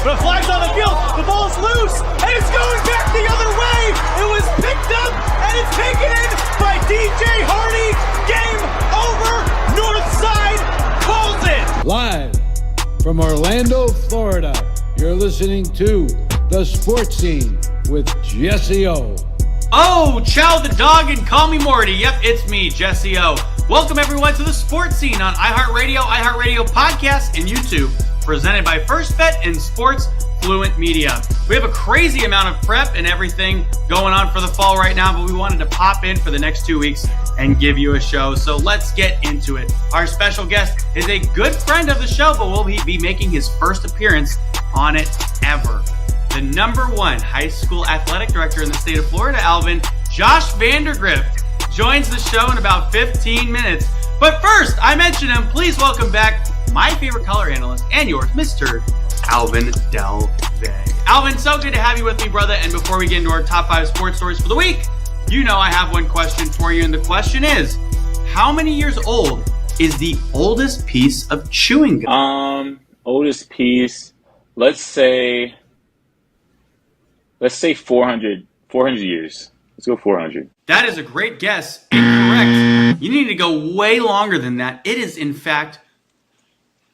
but a flag's on the field. The ball's loose, and it's going back the other way. It was picked up, and it's taken in by DJ Hardy. Game over. Northside calls it. Live from Orlando, Florida, you're listening to The Sports Scene with Jesse O. Oh, chow the dog and call me Morty. Yep, it's me, Jesse O. Welcome everyone to The Sports Scene on iHeart Radio Podcast, and YouTube, presented by First Bet and Sports Fluent Media. We have a crazy amount of prep and everything going on for the fall right now, but we wanted to pop in for the next 2 weeks and give you a show. So let's get into it. Our special guest is a good friend of the show, but will he be making his first appearance on it ever? The number one high school athletic director in the state of Florida, Alvin, Josh Vandergrift, joins the show in about 15 minutes. But first, I mentioned him. Please welcome back my favorite color analyst and yours, Mr. Alvin Del Valle. Alvin, so good to have you with me, brother. And before we get into our top 5 sports stories for the week, you know I have one question for you. And the question is, how many years old is the oldest piece of chewing gum? Oldest piece, let's say 400 years. Let's go 400. That is a great guess. Incorrect. You need to go way longer than that. It is, in fact,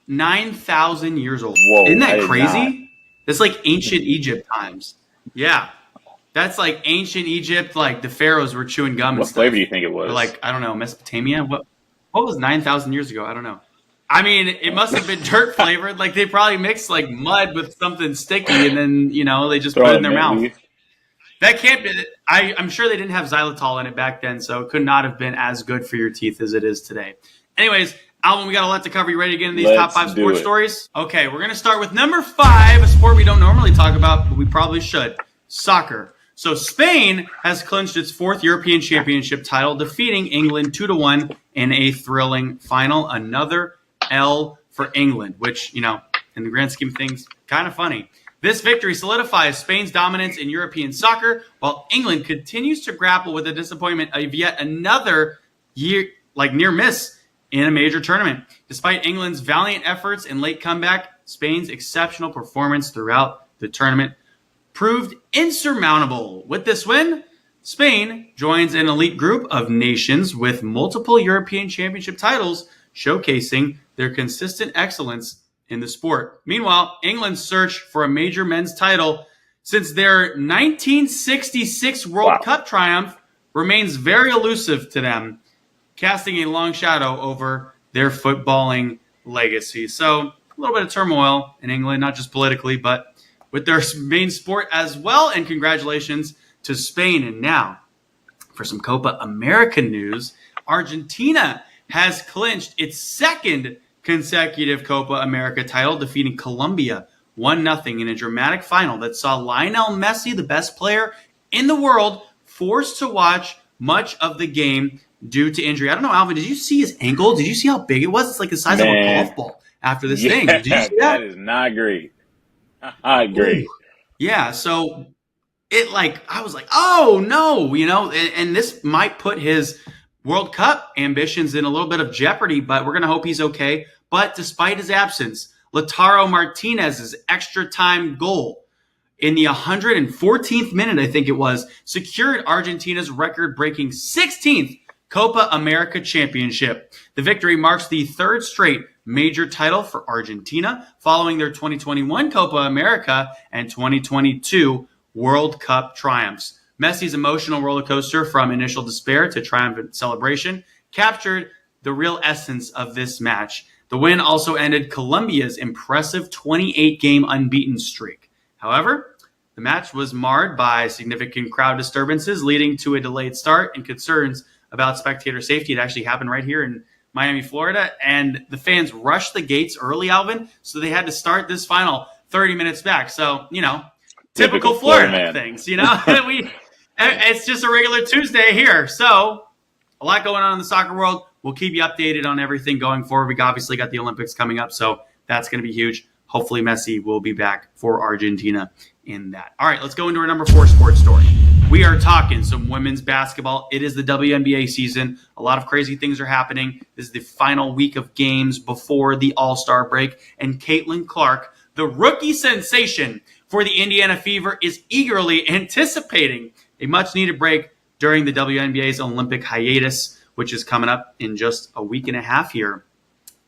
9,000 years old. Whoa, isn't that crazy? That's like ancient Egypt times. Yeah. That's like ancient Egypt, like the pharaohs were chewing gum and stuff. What flavor do you think it was? Or like, I don't know, Mesopotamia? What was 9,000 years ago? I don't know. I mean, it must have been dirt flavored. Like they probably mixed like mud with something sticky and then, they just put it in their mouth. That can't be. I'm sure they didn't have xylitol in it back then, so it could not have been as good for your teeth as it is today. Anyways, Alvin, we got a lot to cover. You ready to get into these top 5 sports stories? Okay, we're going to start with number 5, a sport we don't normally talk about, but we probably should. Soccer. So Spain has clinched its 4th European Championship title, defeating England 2-1 in a thrilling final. Another L for England, which, in the grand scheme of things, kind of funny. This victory solidifies Spain's dominance in European soccer, while England continues to grapple with the disappointment of yet another near miss in a major tournament. Despite England's valiant efforts and late comeback, Spain's exceptional performance throughout the tournament proved insurmountable. With this win, Spain joins an elite group of nations with multiple European Championship titles, showcasing their consistent excellence in the sport. Meanwhile, England's search for a major men's title since their 1966 World Cup triumph remains very elusive to them, casting a long shadow over their footballing legacy. So a little bit of turmoil in England, not just politically, but with their main sport as well. And congratulations to Spain. And now for some Copa America news, Argentina has clinched its 2nd consecutive Copa America title, defeating Colombia 1-0 in a dramatic final that saw Lionel Messi, the best player in the world, forced to watch much of the game due to injury. I don't know, Alvin, did you see his ankle? Did you see how big it was? It's like the size of a golf ball after this thing. Did you see that? That is not great. I agree. Ooh. Yeah, so I was like, oh no, and this might put his World Cup ambitions in a little bit of jeopardy, but we're going to hope he's okay. But despite his absence, Lautaro Martinez's extra time goal in the 114th minute, I think it was, secured Argentina's record-breaking 16th Copa America championship. The victory marks the 3rd straight major title for Argentina, following their 2021 Copa America and 2022 World Cup triumphs. Messi's emotional roller coaster from initial despair to triumphant celebration captured the real essence of this match. The win also ended Colombia's impressive 28-game unbeaten streak. However, the match was marred by significant crowd disturbances, leading to a delayed start and concerns about spectator safety. It actually happened right here in Miami, Florida, and the fans rushed the gates early, Alvin, so they had to start this final 30 minutes back. So, typical Florida things, It's just a regular Tuesday here. So, a lot going on in the soccer world. We'll keep you updated on everything going forward. We obviously got the Olympics coming up, so that's going to be huge. Hopefully Messi will be back for Argentina in that. All right, let's go into our number 4 sports story. We are talking some women's basketball. It is the WNBA season. A lot of crazy things are happening. This is the final week of games before the All-Star break, and Caitlin Clark the rookie sensation for the Indiana Fever, is eagerly anticipating a much-needed break during the WNBA's Olympic hiatus, which is coming up in just a week and a half here.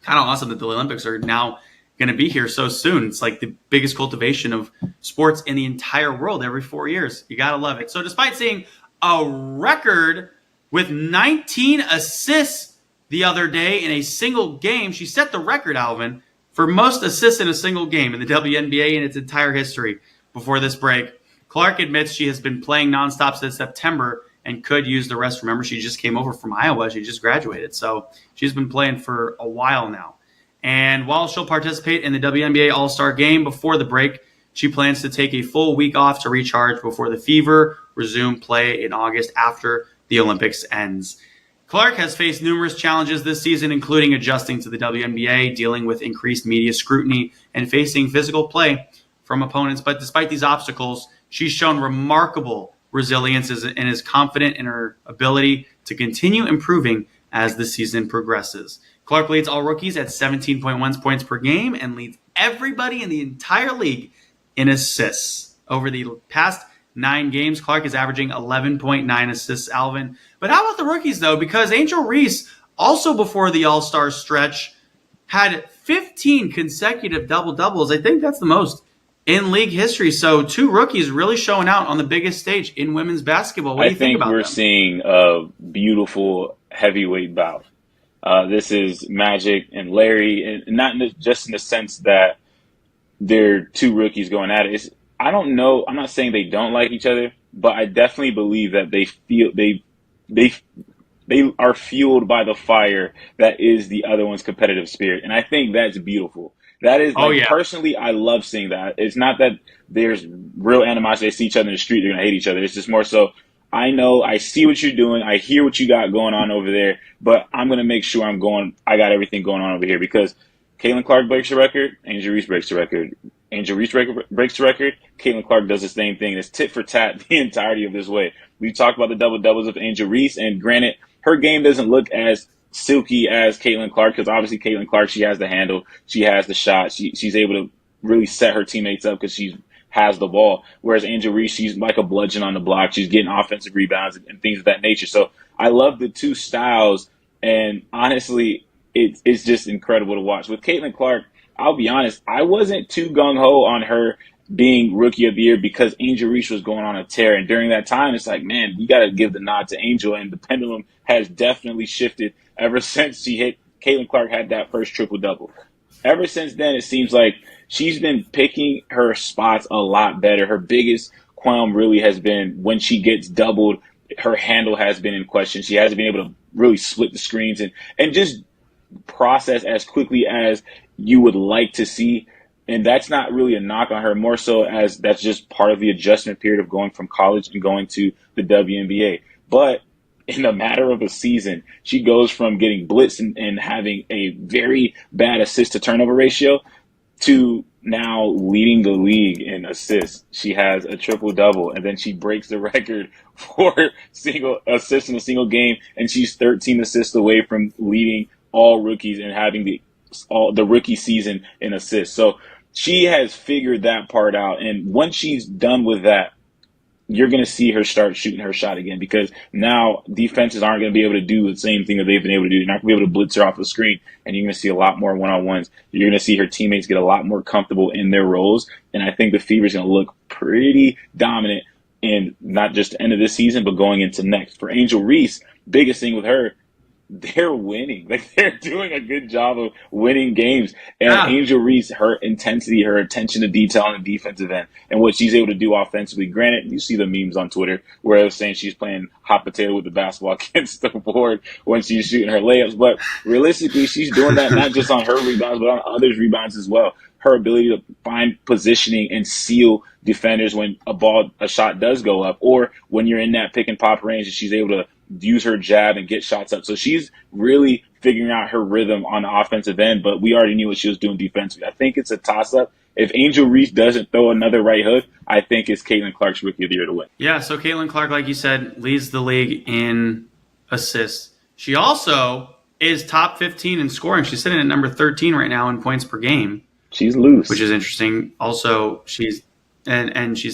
Kind of awesome that the Olympics are now going to be here so soon. It's like the biggest cultivation of sports in the entire world every 4 years. You got to love it. So despite seeing a record with 19 assists the other day in a single game, she set the record, Alvin, for most assists in a single game in the WNBA in its entire history before this break. Clark admits she has been playing nonstop since September and could use the rest. Remember, she just came over from Iowa. She just graduated. So she's been playing for a while now. And while she'll participate in the WNBA All-Star Game before the break, she plans to take a full week off to recharge before the Fever resume play in August after the Olympics ends. Clark has faced numerous challenges this season, including adjusting to the WNBA, dealing with increased media scrutiny, and facing physical play from opponents. But despite these obstacles, she's shown remarkable resilience and is confident in her ability to continue improving as the season progresses. Clark leads all rookies at 17.1 points per game and leads everybody in the entire league in assists. Over the past 9 games, Clark is averaging 11.9 assists, Alvin. But how about the rookies, though? Because Angel Reese, also before the All-Star stretch, had 15 consecutive double-doubles. I think that's the most in league history. So 2 rookies really showing out on the biggest stage in women's basketball. What do you think about I think we're seeing a beautiful heavyweight bout. This is Magic and Larry, and not just in the sense that they're 2 rookies going at it. I don't know. I'm not saying they don't like each other, but I definitely believe that they are fueled by the fire that is the other one's competitive spirit, and I think that's beautiful. That is, personally, I love seeing that. It's not that there's real animosity. They see each other in the street, they're gonna hate each other. It's just more so, I know, I see what you're doing, I hear what you got going on over there, but I'm gonna make sure I got everything going on over here, because Caitlin Clark breaks the record, Angel Reese breaks the record. Angel Reese breaks the record. Caitlin Clark does the same thing. It's tit for tat the entirety of this way. We talked about the double-doubles of Angel Reese, and granted, her game doesn't look as silky as Caitlin Clark, because obviously Caitlin Clark, she has the handle, she has the shot, she's able to really set her teammates up because she has the ball. Whereas Angel Reese, she's like a bludgeon on the block. She's getting offensive rebounds and things of that nature. So I love the 2 styles, and honestly, it's just incredible to watch. With Caitlin Clark, I'll be honest, I wasn't too gung-ho on her being Rookie of the Year because Angel Reese was going on a tear. And during that time, it's like, man, you got to give the nod to Angel. And the pendulum has definitely shifted ever since Caitlin Clark had that first triple-double. Ever since then, it seems like she's been picking her spots a lot better. Her biggest qualm really has been when she gets doubled, her handle has been in question. She hasn't been able to really split the screens and just process as quickly as you would like to see. And that's not really a knock on her, more so as that's just part of the adjustment period of going from college and going to the WNBA. But in a matter of a season, she goes from getting blitzed and having a very bad assist to turnover ratio to now leading the league in assists. She has a triple-double, and then she breaks the record for single assists in a single game, and she's 13 assists away from leading all rookies and having the rookie season in assists. So she has figured that part out, and once she's done with that, you're going to see her start shooting her shot again, because now defenses aren't going to be able to do the same thing that they've been able to do. You're not going to be able to blitz her off the screen, and you're going to see a lot more one-on-ones. You're going to see her teammates get a lot more comfortable in their roles, and I think the Fever's going to look pretty dominant in not just the end of this season, but going into next. For Angel Reese, biggest thing with her, they're winning. Like, they're doing a good job of winning games. And Angel Reese, her intensity, her attention to detail on the defensive end, and what she's able to do offensively. Granted, you see the memes on Twitter where they're saying she's playing hot potato with the basketball against the board when she's shooting her layups. But realistically, she's doing that not just on her rebounds, but on others' rebounds as well. Her ability to find positioning and seal defenders when a shot does go up, or when you're in that pick and pop range and she's able to use her jab and get shots up. So she's really figuring out her rhythm on the offensive end, but we already knew what she was doing defensively. I think it's a toss-up. If Angel Reese doesn't throw another right hook, I think it's Caitlin Clark's Rookie of the Year to win. Yeah, so Caitlin Clark, like you said, leads the league in assists. She also is top 15 in scoring. She's sitting at number 13 right now in points per game. She's loose, which is interesting. Also, she's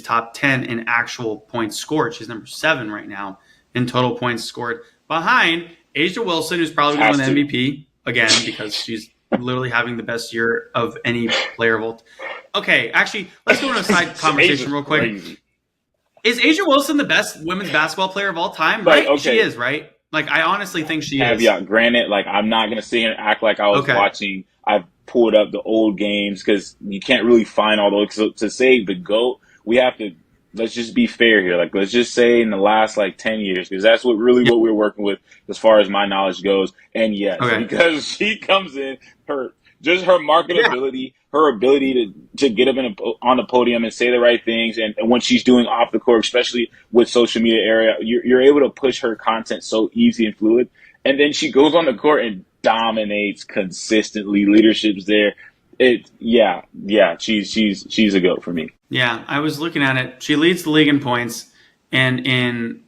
top 10 in actual points scored. She's number 7 right now in total points scored, behind A'ja Wilson, who's probably going to win the MVP again because she's literally having the best year of any player of all. Okay, actually, let's go into a side conversation real quick. Crazy. Is A'ja Wilson the best women's basketball player of all time? Right? Okay. She is, right? Like, I honestly think she is. Yeah, granted, like, I'm not going to sit here and act like I was watching. I've pulled up the old games because you can't really find all those. So to say the GOAT, we have to, let's just be fair here. Like, let's just say in the last, 10 years, because that's what we're working with as far as my knowledge goes. And yes, because she comes in, her marketability, her ability to get up on the podium and say the right things, and when she's doing off the court, especially with social media area, you're able to push her content so easy and fluid. And then she goes on the court and dominates consistently. Leadership's there. She's a GOAT for me. Yeah, I was looking at it. She leads the league in points and in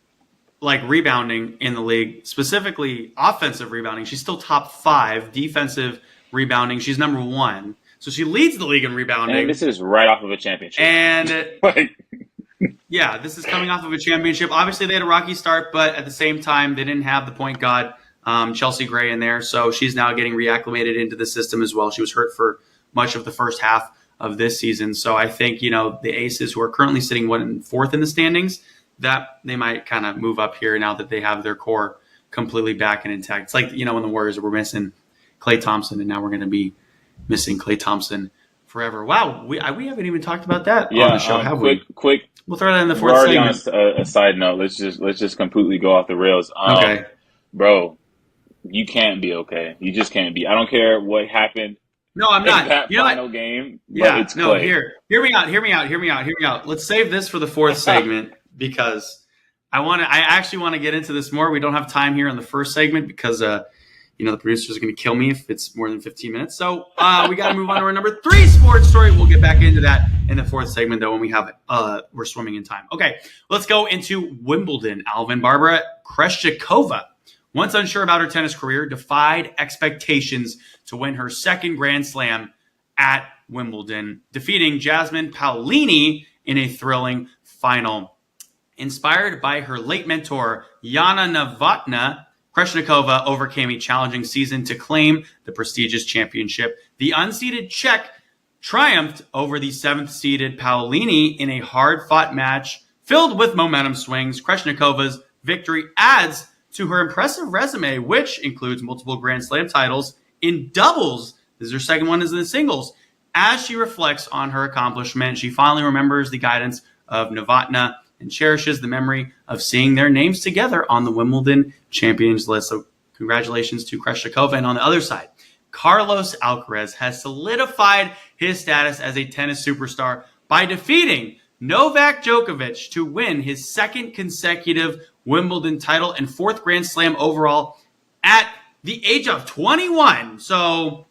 rebounding in the league, specifically offensive rebounding. She's still top 5. Defensive rebounding, she's number 1. So she leads the league in rebounding. And this is right off of a championship. And yeah, this is coming off of a championship. Obviously, they had a rocky start, but at the same time, they didn't have the point guard, Chelsea Gray, in there. So she's now getting reacclimated into the system as well. She was hurt for much of the first half of this season. So I think, the Aces, who are currently sitting 4th in the standings, that they might kind of move up here now that they have their core completely back and intact. It's like, when the Warriors were missing Klay Thompson, and now we're going to be missing Klay Thompson forever. Wow, we haven't even talked about that on the show, have we? Quick. We'll throw that in the 4th segment. We're already on a side note. Let's just completely go off the rails. Okay. Bro, you can't be okay. You just can't be. I don't care what happened. No, I'm not. That final game. Yeah, it's Klay. Hear me out. Let's save this for the 4th segment because I actually want to get into this more. We don't have time here in the 1st segment because the producers are going to kill me if it's more than 15 minutes. So we got to move on to our number 3 sports story. We'll get back into that in the 4th segment, though, when we have it. We're swimming in time. Okay, let's go into Wimbledon. Alvin Barbara Krejcikova, once unsure about her tennis career, defied expectations to win her 2nd Grand Slam at Wimbledon, defeating Jasmine Paolini in a thrilling final. Inspired by her late mentor, Yana Novotná, Krejcikova overcame a challenging season to claim the prestigious championship. The unseeded Czech triumphed over the 7th-seeded Paolini in a hard-fought match filled with momentum swings. Krejcikova's victory adds to her impressive resume, which includes multiple Grand Slam titles in doubles. This is her 2nd one, is in the singles. As she reflects on her accomplishment, she finally remembers the guidance of Novotná and cherishes the memory of seeing their names together on the Wimbledon champions list. So congratulations to Krejcikova. And on the other side, Carlos Alcaraz has solidified his status as a tennis superstar by defeating Novak Djokovic to win his 2nd consecutive Wimbledon title and 4th Grand Slam overall at the age of 21. So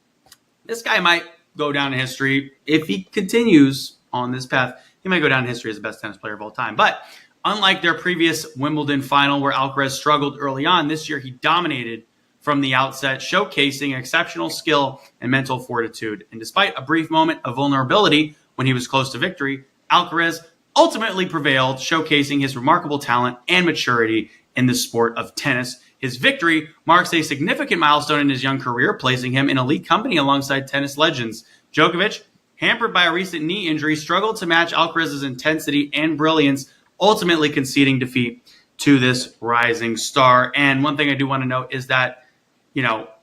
this guy might go down in history if he continues on this path. He might go down in history as the best tennis player of all time. But unlike their previous Wimbledon final where Alcaraz struggled early on, this year he dominated from the outset, showcasing exceptional skill and mental fortitude. And despite a brief moment of vulnerability when he was close to victory, Alcaraz ultimately prevailed, showcasing his remarkable talent and maturity in the sport of tennis. His victory marks a significant milestone in his young career, placing him in elite company alongside tennis legends. Djokovic, hampered by a recent knee injury, struggled to match Alcaraz's intensity and brilliance, ultimately conceding defeat to this rising star. And one thing I do want to note is that,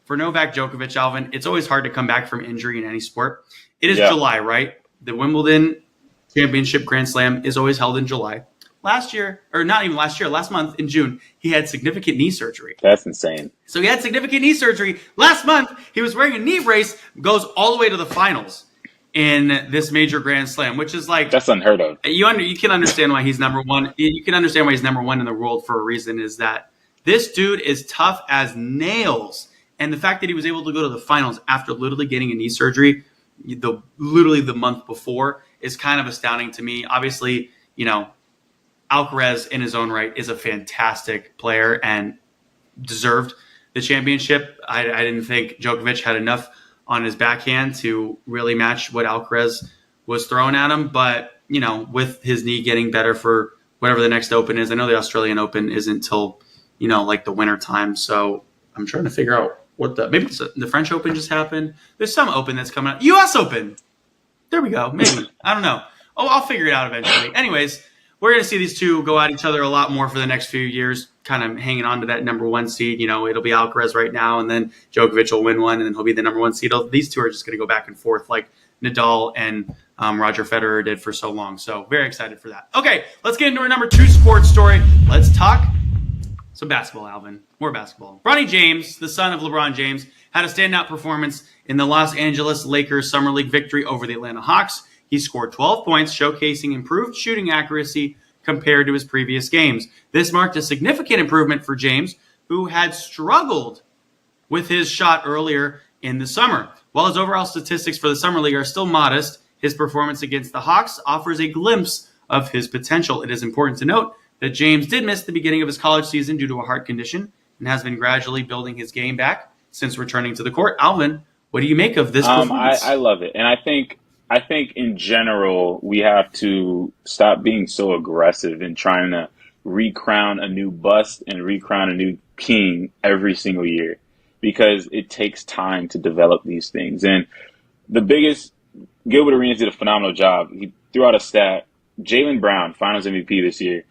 for Novak Djokovic, Alvin, it's always hard to come back from injury in any sport. It is July, right? The Wimbledon Championship Grand Slam is always held in July. Last month in June, he had significant knee surgery. That's insane. So he had significant knee surgery. Last month, he was wearing a knee brace, goes all the way to the finals in this major Grand Slam, which is like... That's unheard of. You can understand why he's number 1. You can understand why he's number 1 in the world for a reason, is that this dude is tough as nails. And the fact that he was able to go to the finals after literally getting a knee surgery, literally the month before, is kind of astounding to me. Obviously, Alcaraz in his own right is a fantastic player and deserved the championship. I didn't think Djokovic had enough on his backhand to really match what Alcaraz was throwing at him. But, with his knee getting better for whatever the next Open is, I know the Australian Open isn't till, like the winter time. So I'm trying to figure out maybe the French Open just happened. There's some Open that's coming out. U.S. Open. There we go. Maybe. I don't know. Oh, I'll figure it out eventually. Anyways, we're going to see these two go at each other a lot more for the next few years, kind of hanging on to that number one seed. It'll be Alcaraz right now, and then Djokovic will win one, and then he'll be the number one seed. These two are just going to go back and forth like Nadal and Roger Federer did for so long. So very excited for that. Okay, let's get into our number 2 sports story. Let's talk some basketball, Alvin. More basketball. Bronny James, the son of LeBron James, had a standout performance in the Los Angeles Lakers Summer League victory over the Atlanta Hawks. He scored 12 points, showcasing improved shooting accuracy compared to his previous games. This marked a significant improvement for James, who had struggled with his shot earlier in the summer. While his overall statistics for the Summer League are still modest, his performance against the Hawks offers a glimpse of his potential. It is important to note that James did miss the beginning of his college season due to a heart condition and has been gradually building his game back since returning to the court. Alvin, what do you make of this performance? I love it. And I think in general, we have to stop being so aggressive in trying to recrown a new bust and recrown a new king every single year, because it takes time to develop these things. And Gilbert Arenas did a phenomenal job. He threw out a stat. Jaylen Brown, Finals MVP this year.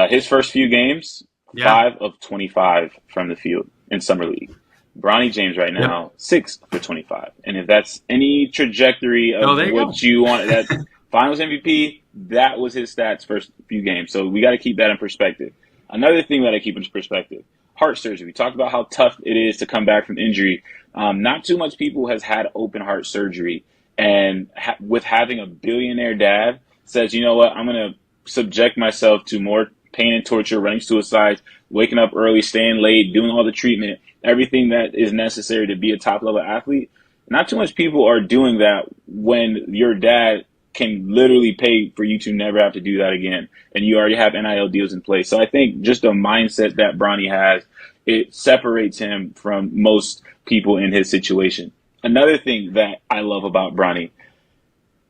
His first few games, 5 of 25 from the field in Summer League. Bronny James right now, 6 for 25. And if that's any trajectory of what you want, that Finals MVP, that was his stats first few games. So we got to keep that in perspective. Another thing we got to keep in perspective, heart surgery. We talked about how tough it is to come back from injury. Not too much people has had open heart surgery. And with having a billionaire dad says, you know what, I'm going to subject myself to more pain and torture, running suicides, waking up early, staying late, doing all the treatment, everything that is necessary to be a top-level athlete. Not too much people are doing that when your dad can literally pay for you to never have to do that again, and you already have NIL deals in place. So I think just the mindset that Bronny has, it separates him from most people in his situation. Another thing that I love about Bronny,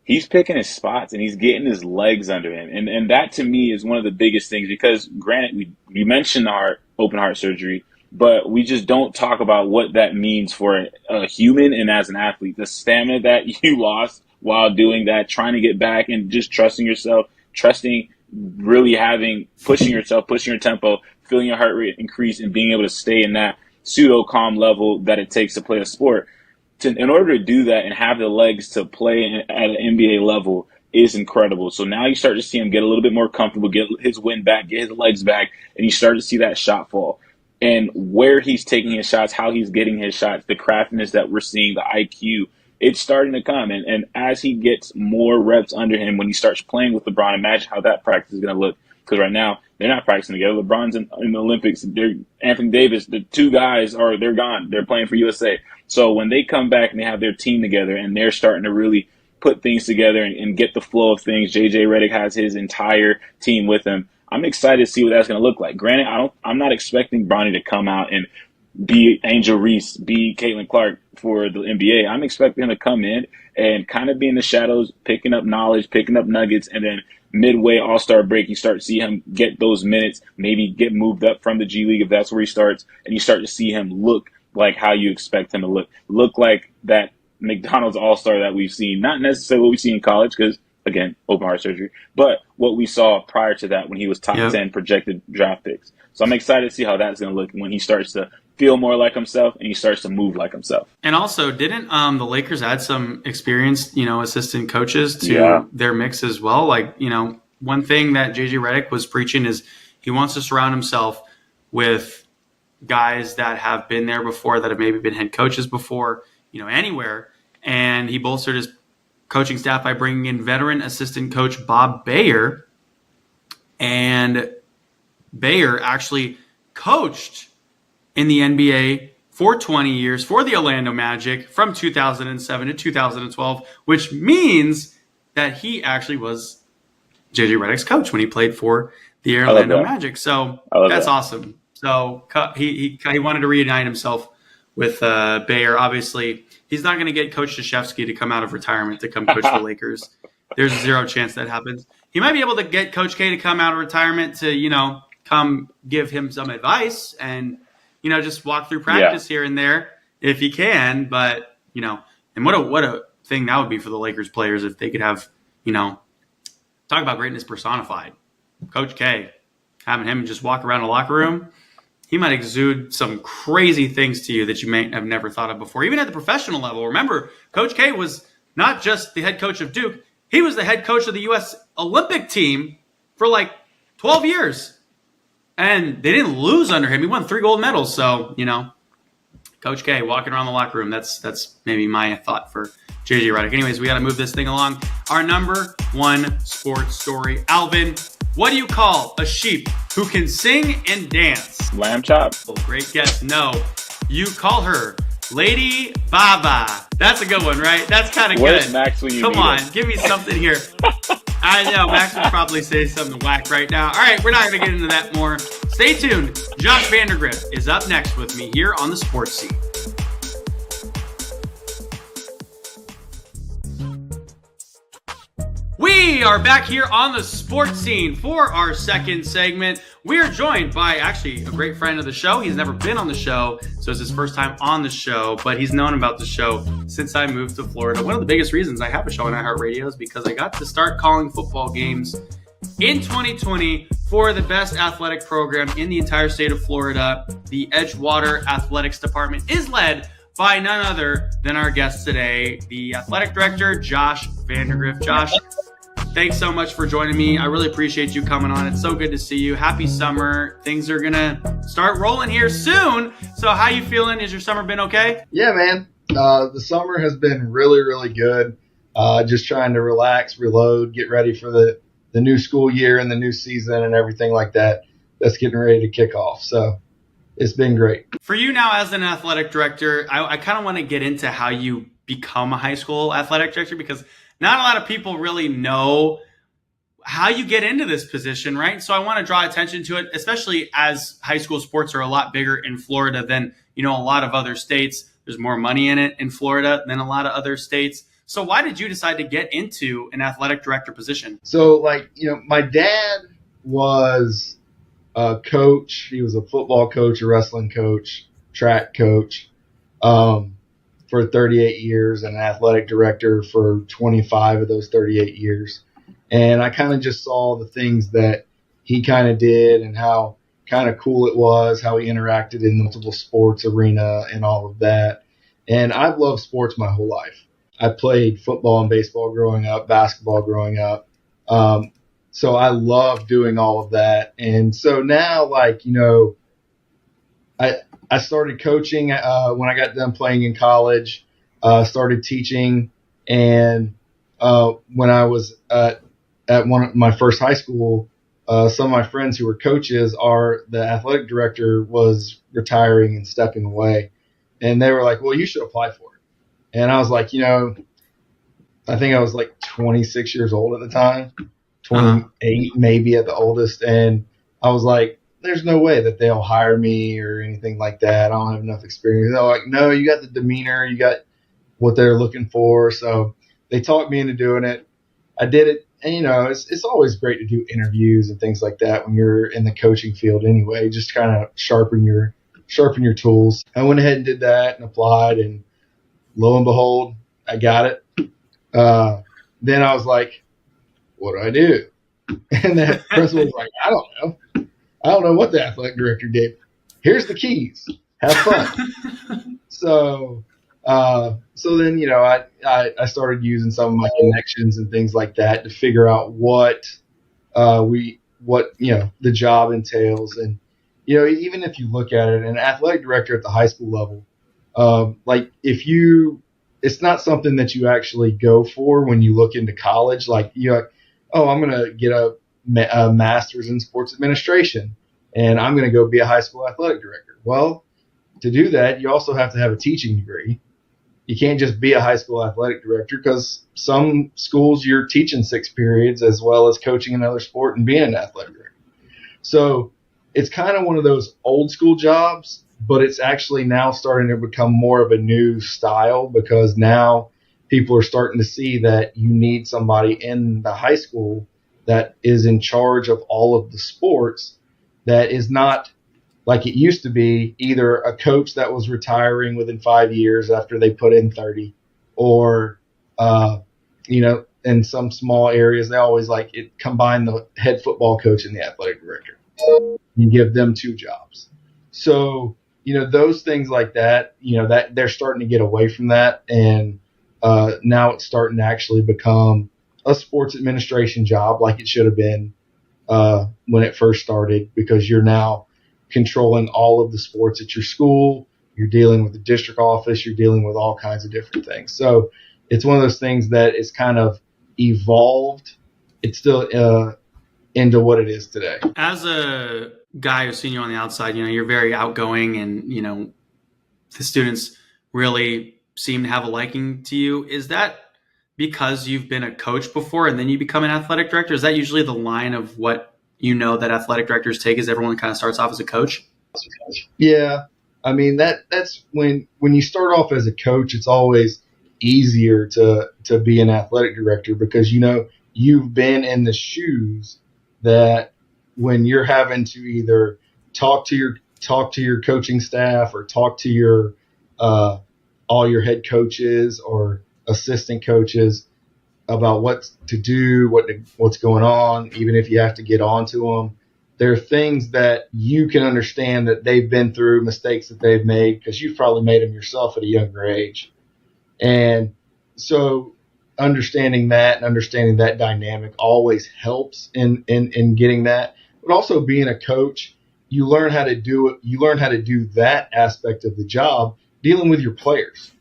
he's picking his spots and he's getting his legs under him. And that to me is one of the biggest things, because granted, we mentioned our open heart surgery, but we just don't talk about what that means for a human and as an athlete. The stamina that you lost while doing that, trying to get back and just trusting yourself, really pushing yourself, pushing your tempo, feeling your heart rate increase, and being able to stay in that pseudo calm level that it takes to play a sport. In order to do that and have the legs to play at an NBA level is incredible. So now you start to see him get a little bit more comfortable, get his wind back, get his legs back, and you start to see that shot fall. And where he's taking his shots, how he's getting his shots, the craftiness that we're seeing, the IQ, it's starting to come. And as he gets more reps under him, when he starts playing with LeBron, imagine how that practice is going to look. Because right now, they're not practicing together. LeBron's in the Olympics. Anthony Davis, the two guys, they're gone. They're playing for USA. So when they come back and they have their team together and they're starting to really put things together and get the flow of things, JJ Redick has his entire team with him. I'm excited to see what that's going to look like. Granted, I'm not expecting Bronny to come out and be Angel Reese, be Caitlin Clark for the NBA. I'm expecting him to come in and kind of be in the shadows, picking up knowledge, picking up nuggets, and then midway All-Star break, you start to see him get those minutes, maybe get moved up from the G League if that's where he starts, and you start to see him look like how you expect him to look like that McDonald's All-Star that we've seen, not necessarily what we see in college, because again, open heart surgery, but what we saw prior to that when he was top 10 projected draft picks. So I'm excited to see how that's going to look when he starts to feel more like himself and he starts to move like himself. And also, didn't the Lakers add some experienced, assistant coaches to their mix as well? Like, one thing that JJ Redick was preaching is he wants to surround himself with guys that have been there before, that have maybe been head coaches before, anywhere. And he bolstered his coaching staff by bringing in veteran assistant coach Bob Bayer. And Bayer actually coached in the NBA for 20 years for the Orlando Magic from 2007 to 2012, which means that he actually was JJ Redick's coach when he played for the Orlando Magic. So that's awesome. So he wanted to reunite himself with Bayer. Obviously, He's not going to get Coach Krzyzewski to come out of retirement to come coach the Lakers. There's zero chance that happens. He might be able to get Coach K to come out of retirement to, come give him some advice and, just walk through practice here and there if he can. But, and what a thing that would be for the Lakers players if they could have, talk about greatness personified. Coach K, having him just walk around a locker room, he might exude some crazy things to you that you may have never thought of before, even at the professional level. Remember, Coach K was not just the head coach of Duke. He was the head coach of the U.S. Olympic team for 12 years. And they didn't lose under him. He won 3 gold medals. So, Coach K walking around the locker room, that's maybe my thought for JJ Redick. Anyways, we got to move this thing along. Our number 1 sports story. Alvin, what do you call a sheep who can sing and dance? Lamb chop. Oh, great guess. No, you call her Lady Baba. That's a good one, right? That's kind of good. Where's Max when you Come need on, him? give me something here. I know, Max would probably say something whack right now. All right, we're not going to get into that more. Stay tuned. Josh Vandergrift is up next with me here on the Sports Scene. We are back here on the Sports Scene for our second segment. We are joined by actually a great friend of the show. He's never been on the show, so it's his first time on the show, but he's known about the show since I moved to Florida. One of the biggest reasons I have a show on iHeart Radio is because I got to start calling football games in 2020 for the best athletic program in the entire state of Florida. The Edgewater Athletics Department is led by none other than our guest today, the athletic director, Josh Vandergrift. Josh, thanks so much for joining me. I really appreciate you coming on. It's so good to see you. Happy summer. Things are going to start rolling here soon. So how you feeling? Has your summer been okay? Yeah, man. The summer has been really, really good. Just trying to relax, reload, get ready for the new school year and the new season and everything like that. That's getting ready to kick off. So it's been great. For you now as an athletic director, I kind of want to get into how you become a high school athletic director, because not a lot of people really know how you get into this position, right? So I want to draw attention to it, especially as high school sports are a lot bigger in Florida than, a lot of other states. There's more money in it in Florida than a lot of other states. So why did you decide to get into an athletic director position? So, my dad was a coach. He was a football coach, a wrestling coach, track coach. For 38 years and an athletic director for 25 of those 38 years. And I kind of just saw the things that he kind of did and how kind of cool it was, how he interacted in the multiple sports arena and all of that. And I've loved sports my whole life. I played football and baseball growing up, basketball growing up. So I love doing all of that. And so now, I started coaching when I got done playing in college, started teaching. And when I was at my first high school, some of my friends who were coaches, the athletic director was retiring and stepping away. And they were like, well, you should apply for it. And I was like, I think I was 26 years old at the time, 28 maybe at the oldest. And I was like, there's no way that they'll hire me or anything like that. I don't have enough experience. They're like, no, you got the demeanor, you got what they're looking for. So they talked me into doing it. I did it. And, it's always great to do interviews and things like that when you're in the coaching field anyway, just kind of sharpen your tools. I went ahead and did that and applied, and lo and behold, I got it. Then I was like, what do I do? And the principal was like, I don't know what the athletic director gave. Here's the keys. Have fun. So then, I started using some of my connections and things like that to figure out what the job entails. And, even if you look at it, an athletic director at the high school level, it's not something that you actually go for when you look into college. I'm going to get a master's in sports administration, and I'm going to go be a high school athletic director. Well, to do that, you also have to have a teaching degree. You can't just be a high school athletic director, because some schools you're teaching 6 periods as well as coaching another sport and being an athletic director. So it's kind of one of those old school jobs but it's actually now starting to become more of a new style, because now people are starting to see that you need somebody in the high school that is in charge of all of the sports, that is not like it used to be, either a coach that was retiring within 5 years after they put in 30, or, in some small areas, they always like it combine the head football coach and the athletic director. You give them 2 jobs. So, those things like that, that they're starting to get away from that. And now it's starting to actually become a sports administration job, like it should have been when it first started, because you're now controlling all of the sports at your school. You're dealing with the district office. You're dealing with all kinds of different things. So it's one of those things that is kind of evolved. It's still into what it is today. As a guy who's seen you on the outside, you're very outgoing, and, the students really seem to have a liking to you. Is that because you've been a coach before and then you become an athletic director? Is that usually the line of what that athletic directors take, is everyone kind of starts off as a coach? Yeah. I mean, that's when you start off as a coach, it's always easier to be an athletic director, because, you've been in the shoes that when you're having to either talk to your coaching staff, or talk to your all your head coaches or assistant coaches about what to do, what's going on, even if you have to get on to them. There are things that you can understand that they've been through, mistakes that they've made, because you've probably made them yourself at a younger age. And so understanding that and understanding that dynamic always helps in getting that. But also being a coach, you learn how to do it. You learn how to do that aspect of the job, dealing with your players.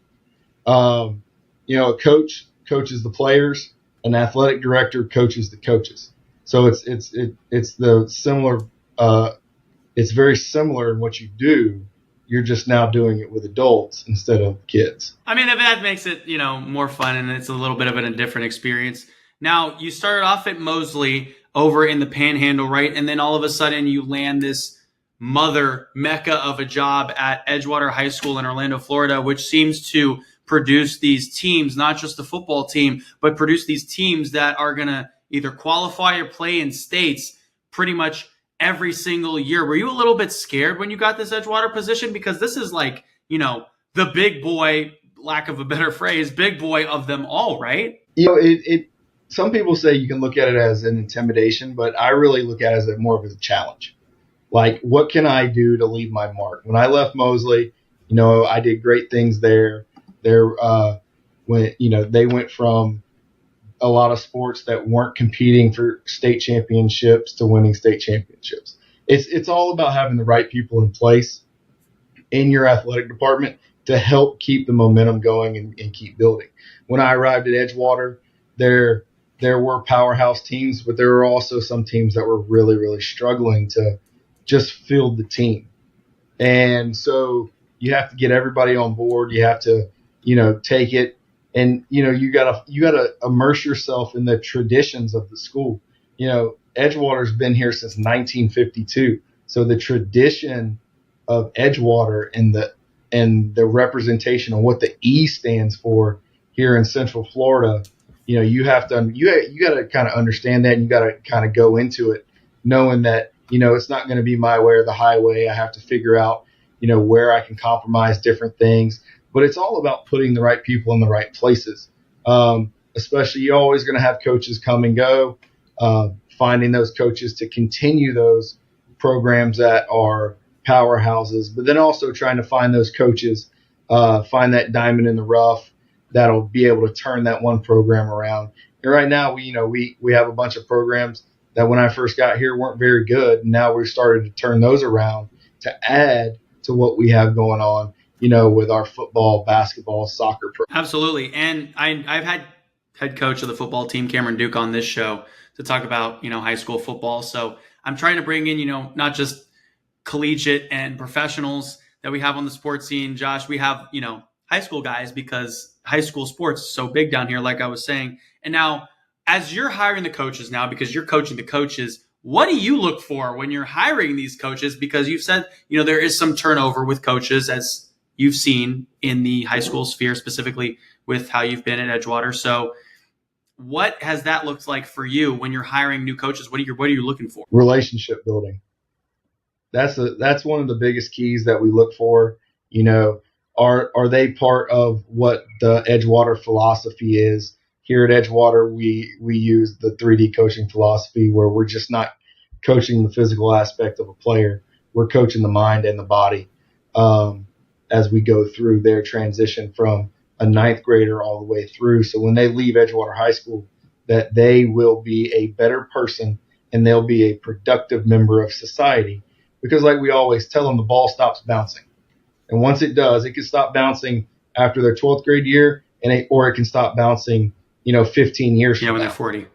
A coach coaches the players, an athletic director coaches the coaches. So it's the similar. It's very similar in what you do. You're just now doing it with adults instead of kids. I mean, that makes it, more fun, and it's a little bit of a different experience. Now, you started off at Mosley over in the Panhandle, right? And then all of a sudden you land this mother mecca of a job at Edgewater High School in Orlando, Florida, which seems to produce these teams, not just the football team, but produce these teams that are going to either qualify or play in states pretty much every single year. Were you a little bit scared when you got this Edgewater position? Because this is like, the big boy, lack of a better phrase, big boy of them all, right? Some people say you can look at it as an intimidation, but I really look at it as more of a challenge. Like, what can I do to leave my mark? When I left Mosley, I did great things there. They went from a lot of sports that weren't competing for state championships to winning state championships. It's all about having the right people in place in your athletic department to help keep the momentum going and keep building. When I arrived at Edgewater, there were powerhouse teams, but there were also some teams that were really, really struggling to just field the team. And so you have to get everybody on board. You have to, take it. And, you gotta immerse yourself in the traditions of the school. Edgewater's been here since 1952. So the tradition of Edgewater and the representation of what the E stands for here in Central Florida, you got to kind of understand that, and you got to kind of go into it knowing that, it's not going to be my way or the highway. I have to figure out, where I can compromise different things. But it's all about putting the right people in the right places. Especially, you're always going to have coaches come and go. Finding those coaches to continue those programs that are powerhouses, but then also trying to find those coaches, find that diamond in the rough that'll be able to turn that one program around. And right now, we have a bunch of programs that when I first got here weren't very good. And now we've started to turn those around to add to what we have going on, with our football, basketball, soccer program. Absolutely. And I've had head coach of the football team, Cameron Duke, on this show to talk about, high school football. So I'm trying to bring in, not just collegiate and professionals that we have on the sports scene, Josh. We have, high school guys, because high school sports is so big down here, like I was saying. And now, as you're hiring the coaches now, because you're coaching the coaches, What do you look for when you're hiring these coaches? Because you've said, there is some turnover with coaches, as you've seen in the high school sphere, specifically with how you've been at Edgewater. So what has that looked like for you when you're hiring new coaches? What are you looking for? Relationship building. That's one of the biggest keys that we look for. Are they part of what the Edgewater philosophy is? Here at Edgewater, we use the 3D coaching philosophy, where we're just not coaching the physical aspect of a player. We're coaching the mind and the body as we go through their transition from a ninth grader all the way through. So when they leave Edgewater High School, that they will be a better person and they'll be a productive member of society. Because like we always tell them, the ball stops bouncing. And once it does, it can stop bouncing after their 12th grade year, or it can stop bouncing 15 years from now. When they're 40.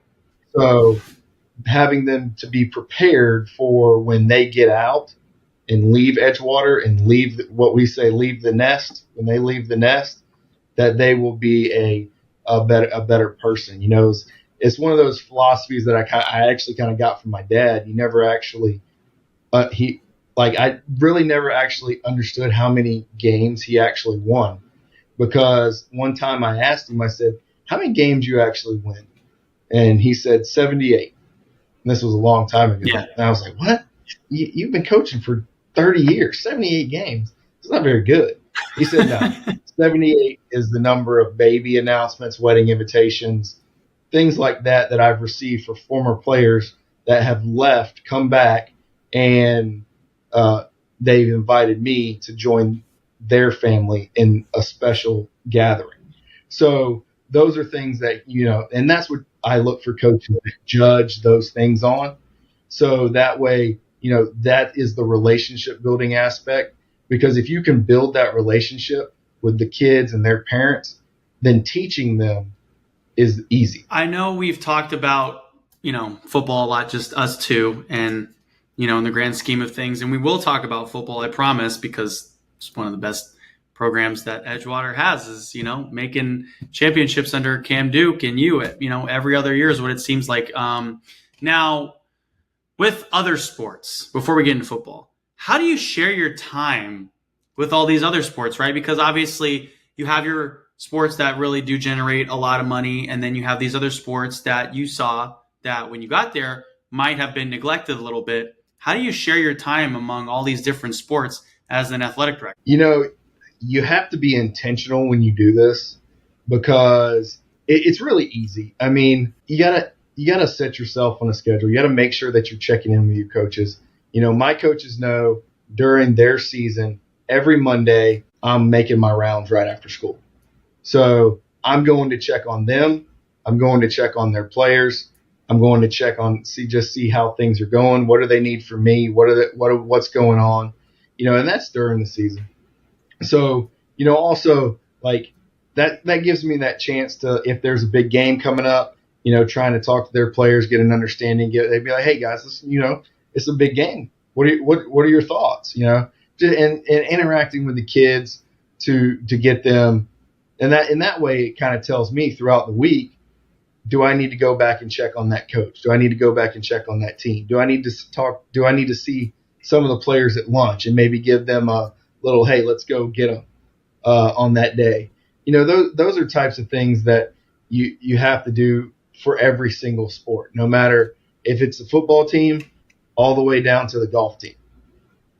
So having them to be prepared for when they get out and leave Edgewater and leave the nest, when they leave the nest, that they will be a better person. It's one of those philosophies that I actually kind of got from my dad. He never actually, I really never actually understood how many games he actually won, because one time I asked him, I said, how many games you actually win? And he said 78. And this was a long time ago. Yeah. And I was like, what? You've been coaching for 30 years, 78 games. It's not very good. He said, no, 78 is the number of baby announcements, wedding invitations, things like that I've received for former players that have left, come back, and they've invited me to join their family in a special gathering. So those are things that, and that's what I look for coaches to judge those things on. So that way, that is the relationship building aspect, because if you can build that relationship with the kids and their parents, then teaching them is easy. I know we've talked about, football a lot, just us two, and, in the grand scheme of things, and we will talk about football, I promise, because it's one of the best programs that Edgewater has, is, making championships under Cam Duke and you, every other year is what it seems like. Now, with other sports, before we get into football, how do you share your time with all these other sports, right? Because obviously you have your sports that really do generate a lot of money, and then you have these other sports that you saw that when you got there might have been neglected a little bit. How do you share your time among all these different sports as an athletic director? You have to be intentional when you do this, because it's really easy. I mean, you gotta set yourself on a schedule. You gotta make sure that you're checking in with your coaches. My coaches know during their season, every Monday, I'm making my rounds right after school. So I'm going to check on them. I'm going to check on their players. I'm going to check on, see how things are going. What do they need from me? What's going on? And that's during the season. So, also like that gives me that chance to, if there's a big game coming up, trying to talk to their players, get an understanding, they'd be like, hey guys, this, it's a big game. What are your thoughts? And interacting with the kids to get them. And that way it kind of tells me throughout the week, do I need to go back and check on that coach? Do I need to go back and check on that team? Do I need to see some of the players at lunch and maybe give them a little, hey, let's go get them on that day? Those are types of things that you have to do for every single sport, no matter if it's a football team all the way down to the golf team.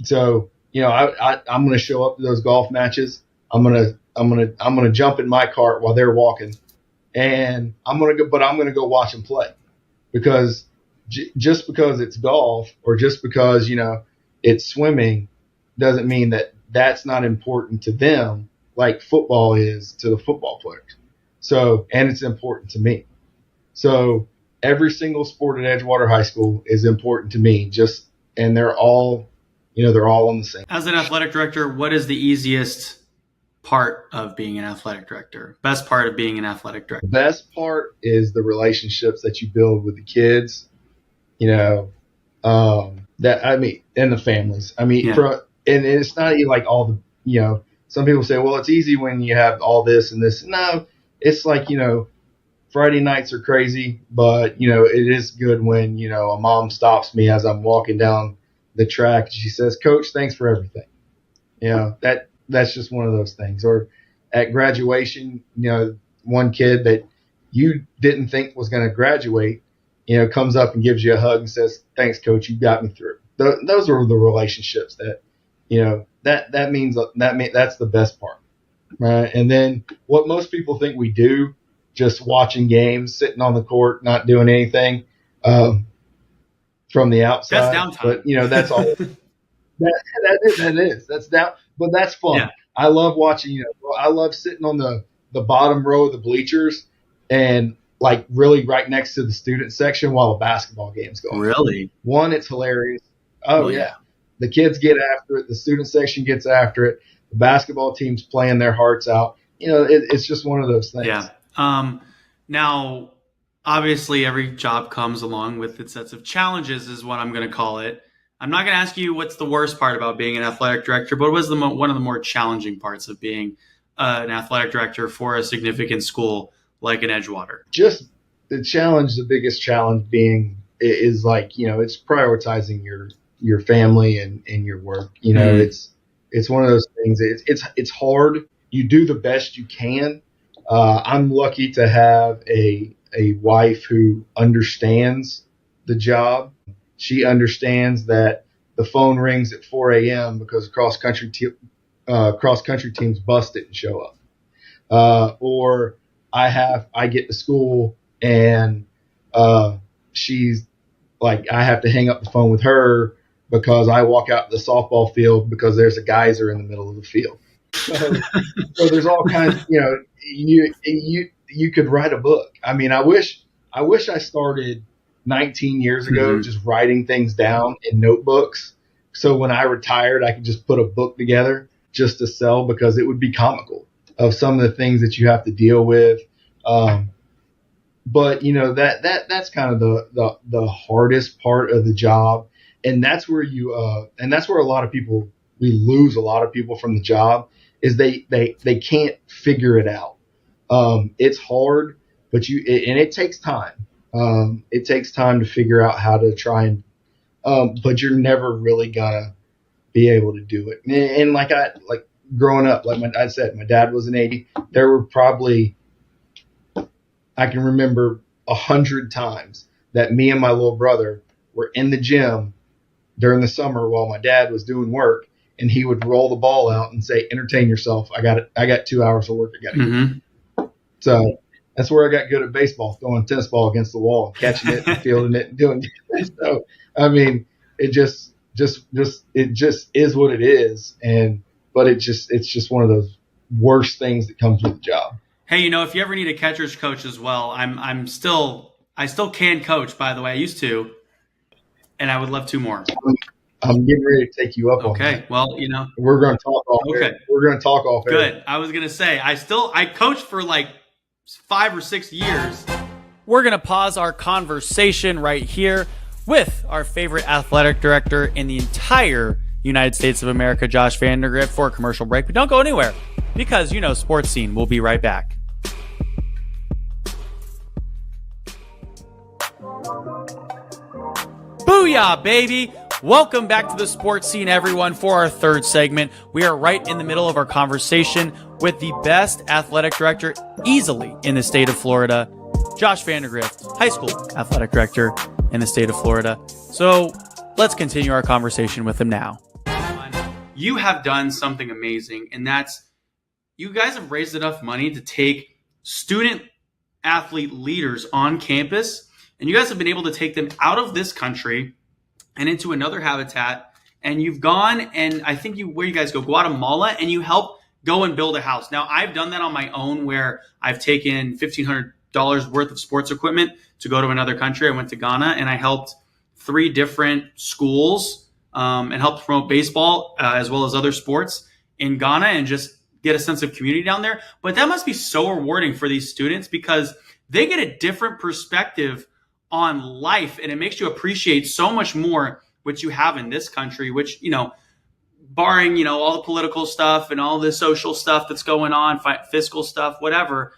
So, I'm going to show up to those golf matches. I'm going to jump in my cart while they're walking, and I'm going to go watch them play, because just because it's golf or just because, it's swimming doesn't mean that that's not important to them like football is to the football players. So, and it's important to me. So every single sport at Edgewater High School is important to me, and they're all on the same. As an athletic director, what is the easiest part of being an athletic director? Best part of being an athletic director? The best part is the relationships that you build with the kids, and the families. And it's not like all the, some people say, well, it's easy when you have all this and this. No, it's like, Friday nights are crazy, but it is good when a mom stops me as I'm walking down the track and she says, "Coach, thanks for everything." That's just one of those things. Or at graduation, one kid that you didn't think was going to graduate, comes up and gives you a hug and says, "Thanks, Coach, you got me through." Those are the relationships that that means that's the best part, right? And then what most people think we do, just watching games, sitting on the court, not doing anything from the outside. That's downtime. But that's all. that is. That's down. But that's fun. Yeah. I love watching. I love sitting on the bottom row of the bleachers and like really right next to the student section while the basketball game's going. Really? One, it's hilarious. Oh yeah. The kids get after it. The student section gets after it. The basketball team's playing their hearts out. It's just one of those things. Yeah. Now, obviously, every job comes along with its sets of challenges, is what I'm going to call it. I'm not going to ask you what's the worst part about being an athletic director, but what was one of the more challenging parts of being an athletic director for a significant school like an Edgewater? Just the biggest challenge is it's prioritizing your family and your work. It's one of those things. It's hard. You do the best you can. I'm lucky to have a wife who understands the job. She understands that the phone rings at 4 a.m. because cross country teams bust it and show up. Or I get to school and she's like, I have to hang up the phone with her because I walk out to the softball field because there's a geyser in the middle of the field. So there's all kinds, you could write a book. I mean, I wish I started 19 years ago just writing things down in notebooks. So when I retired, I could just put a book together just to sell, because it would be comical of some of the things that you have to deal with. But that's kind of the hardest part of the job. And that's where we lose a lot of people from the job, is they can't figure it out. It's hard, but it takes time. It takes time to figure out how to try and, but you're never really gonna be able to do it. And like growing up, like I said, my dad was an 80. There were probably, I can remember 100 times that me and my little brother were in the gym during the summer while my dad was doing work, and he would roll the ball out and say, "Entertain yourself. I got 2 hours of work I got to do." So that's where I got good at baseball, throwing a tennis ball against the wall, catching it, and fielding it, and doing it. So, I mean, it just is what it is. But it's just one of those worst things that comes with the job. Hey, if you ever need a catcher's coach as well, I still can coach, by the way. I used to, and I would love to more. I'm getting ready to take you up on that. Okay, well, we're going to talk off air. We're going to talk off air. Good. I was going to say, I coached for like 5 or 6 years. We're going to pause our conversation right here with our favorite athletic director in the entire United States of America, Josh Vandergrift, for a commercial break. But don't go anywhere, because Sports Scene. We'll be right back. Booyah, baby! Welcome back to the Sports Scene, everyone, for our third segment. We are right in the middle of our conversation with the best athletic director easily in the state of Florida, Josh Vandergrift, high school athletic director in the state of Florida. So let's continue our conversation with him now. You have done something amazing, and that's you guys have raised enough money to take student athlete leaders on campus, and you guys have been able to take them out of this country and into another habitat. And you've gone, and I think where you guys go, Guatemala, and you help go and build a house. Now, I've done that on my own, where I've taken $1,500 worth of sports equipment to go to another country. I went to Ghana, and I helped 3 different schools and helped promote baseball as well as other sports in Ghana, and just get a sense of community down there. But that must be so rewarding for these students, because they get a different perspective on life, and it makes you appreciate so much more what you have in this country, which, barring, all the political stuff and all the social stuff that's going on, fiscal stuff, whatever.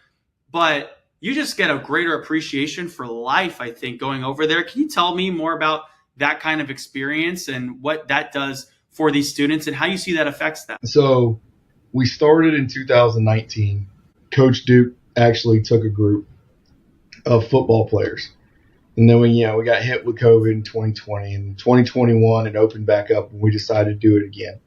But you just get a greater appreciation for life, I think, going over there. Can you tell me more about that kind of experience and what that does for these students and how you see that affects them? So we started in 2019. Coach Duke actually took a group of football players. And then we got hit with COVID in 2020. And 2021, it opened back up and we decided to do it again.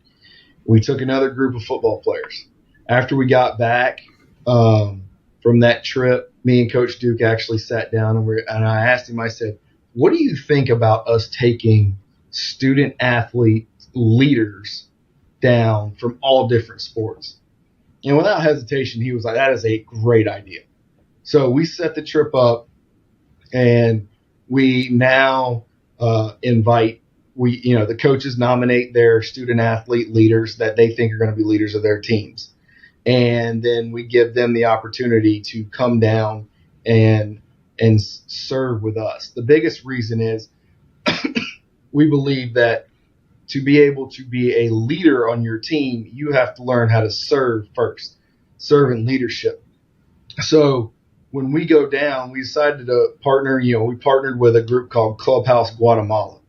We took another group of football players. After we got back from that trip, me and Coach Duke actually sat down and I asked him, I said, what do you think about us taking student athlete leaders down from all different sports? And without hesitation, he was like, that is a great idea. So we set the trip up and we now invite, the coaches nominate their student athlete leaders that they think are going to be leaders of their teams. And then we give them the opportunity to come down and serve with us. The biggest reason is we believe that to be able to be a leader on your team, you have to learn how to serve first, serve in leadership. So when we go down, we decided to partner, we partnered with a group called Clubhouse Guatemala.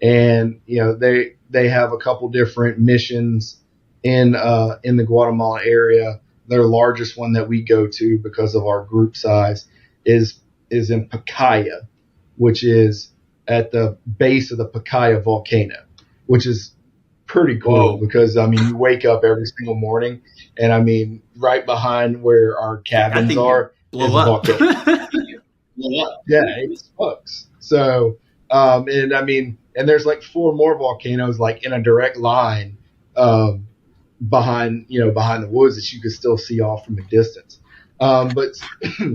And, they have a couple different missions in the Guatemala area. Their largest one that we go to because of our group size is in Pacaya, which is at the base of the Pacaya volcano, which is pretty cool. Whoa. Because, you wake up every single morning and, right behind where our cabins are is a volcano. Yeah, it sucks. So, and there's like 4 more volcanoes like in a direct line behind the woods that you can still see off from a distance. But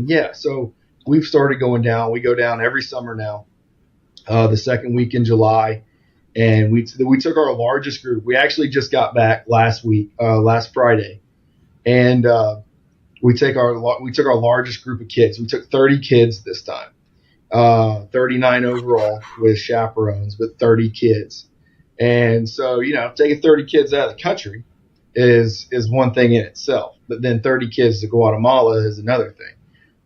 yeah, so we've started going down. We go down every summer now, the second week in July. And we took our largest group. We actually just got back last Friday. And we took our largest group of kids. We took 30 kids this time. 39 overall with chaperones, but 30 kids. And so, taking 30 kids out of the country is one thing in itself, but then 30 kids to Guatemala is another thing.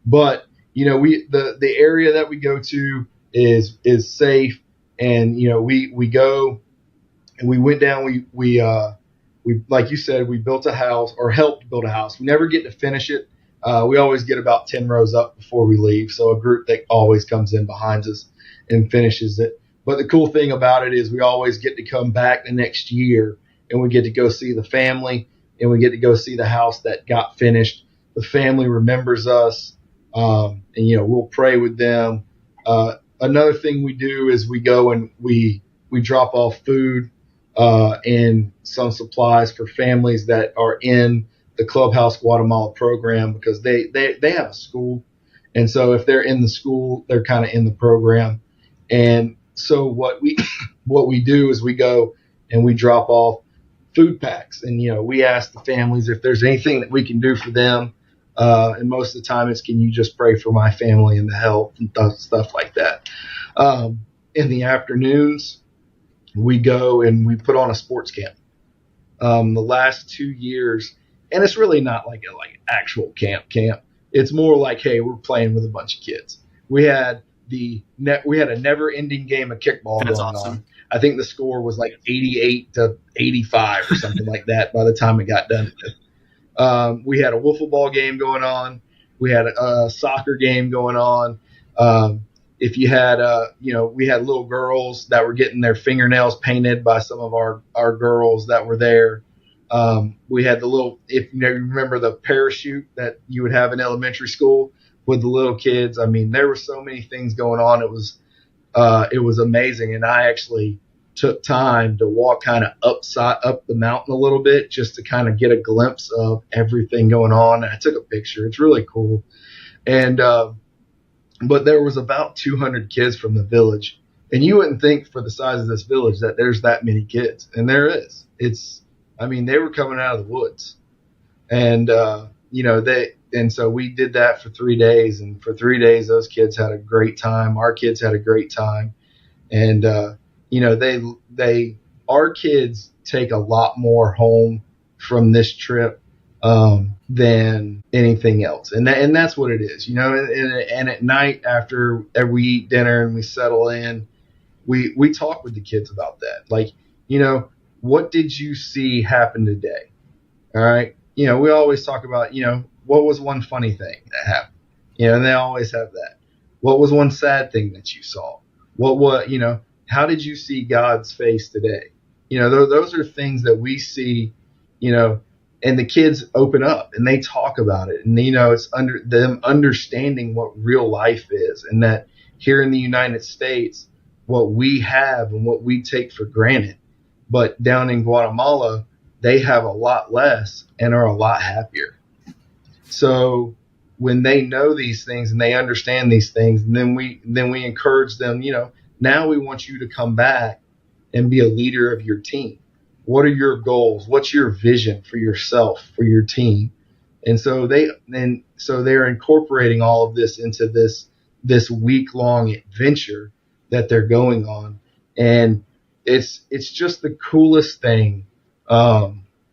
But, the area that we go to is safe. And, we go and we went down, we like you said, we built a house or helped build a house. We never get to finish it. We always get about 10 rows up before we leave. So a group that always comes in behind us and finishes it. But the cool thing about it is we always get to come back the next year and we get to go see the family and we get to go see the house that got finished. The family remembers us, and, we'll pray with them. Another thing we do is we go and we drop off food and some supplies for families that are in the Clubhouse Guatemala program because they have a school. And so if they're in the school, they're kind of in the program. And so what we do is we go and we drop off food packs. And, we ask the families if there's anything that we can do for them. And most of the time it's, can you just pray for my family and the health and stuff like that. In the afternoons, we go and we put on a sports camp. The last 2 years, and it's really not like an actual camp. It's more like, hey, we're playing with a bunch of kids. We had a never-ending game of kickball going on. I think the score was like 88-85 or something like that by the time it got done. We had a wiffle ball game going on. We had a soccer game going on. If you had, we had little girls that were getting their fingernails painted by some of our girls that were there. We had if you remember the parachute that you would have in elementary school with the little kids. There were so many things going on. It was amazing. And I actually took time to walk kind of up the mountain a little bit just to kind of get a glimpse of everything going on. And I took a picture. It's really cool. And, but there was about 200 kids from the village. And you wouldn't think for the size of this village that there's that many kids. And there is. They were coming out of the woods. And, and so we did that for 3 days. And for 3 days, those kids had a great time. Our kids had a great time. And, our kids take a lot more home from this trip than anything else. And that's what it is, you know. And at night after we eat dinner and we settle in, we talk with the kids about that. Like, you know, what did you see happen today? All right. You know, we always talk about, you know, what was one funny thing that happened? You know, and they always have that. What was one sad thing that you saw? You know, how did you see God's face today? You know, those are things that we see, you know, and the kids open up and they talk about it. And, you know, it's under them understanding what real life is, and that here in the United States, what we have and what we take for granted. But down in Guatemala, they have a lot less and are a lot happier. So when they know these things and they understand these things, and then we encourage them, you know, now we want you to come back and be a leader of your team. What are your goals? What's your vision for yourself, for your team? And so they're incorporating all of this into this week-long adventure that they're going on. And it's just the coolest thing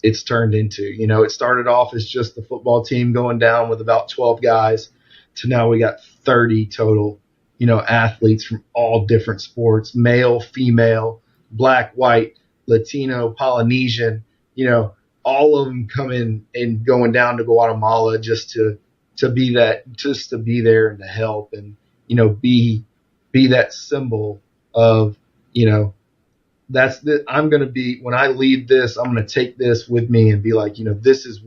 it's turned into. You know, it started off as just the football team going down with about 12 guys to now we got 30 total, you know, athletes from all different sports, male, female, black, white, Latino, Polynesian, you know, all of them coming and going down to Guatemala just to be there and to help and, you know, be that symbol of, you know, I'm going to be, when I lead this, I'm going to take this with me and be like, you know, this is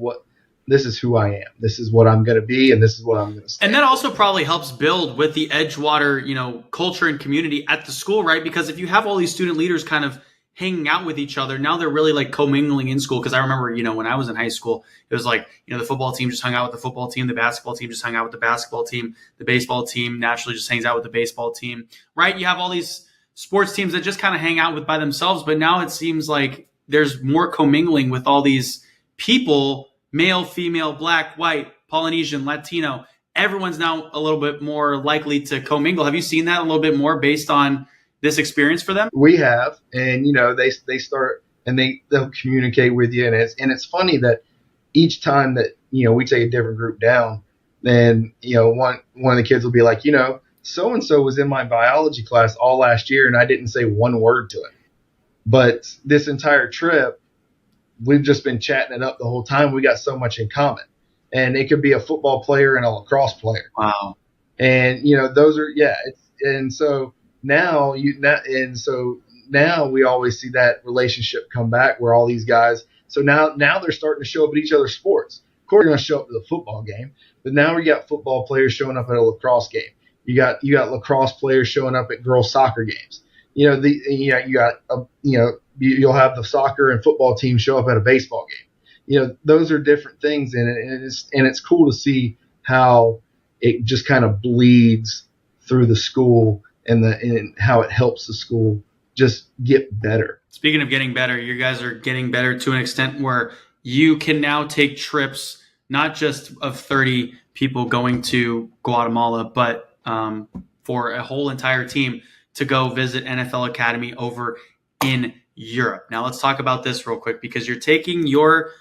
who I am. This is what I'm going to be. And this is what I'm going to say. And that also probably helps build with the Edgewater, you know, culture and community at the school, right? Because if you have all these student leaders kind of hanging out with each other, now they're really like commingling in school. Because I remember, you know, when I was in high school, it was like, you know, the football team just hung out with the football team, the basketball team just hung out with the basketball team, the baseball team naturally just hangs out with the baseball team, right? You have all these sports teams that just kind of hang out with by themselves, but now it seems like there's more commingling with all these people, male, female, black, white, Polynesian, Latino. Everyone's now a little bit more likely to commingle. Have you seen that a little bit more based on this experience for them? We have, and, you know, they start and they'll communicate with you, and it's funny that each time that, you know, we take a different group down, then, you know, one of the kids will be like, you know, so-and-so was in my biology class all last year and I didn't say one word to him. But this entire trip, we've just been chatting it up the whole time. We got so much in common. And it could be a football player and a lacrosse player. Wow. And, you know, those are, yeah. So now we always see that relationship come back where all these guys, so now they're starting to show up at each other's sports. Of course, they're going to show up to the football game, but now we got football players showing up at a lacrosse game. You got lacrosse players showing up at girls' soccer games. You know, you'll have the soccer and football team show up at a baseball game. You know, those are different things, and it's cool to see how it just kind of bleeds through the school and how it helps the school just get better. Speaking of getting better, you guys are getting better to an extent where you can now take trips, not just of 30 people going to Guatemala, but for a whole entire team to go visit NFL Academy over in Europe. Now let's talk about this real quick, because you're taking your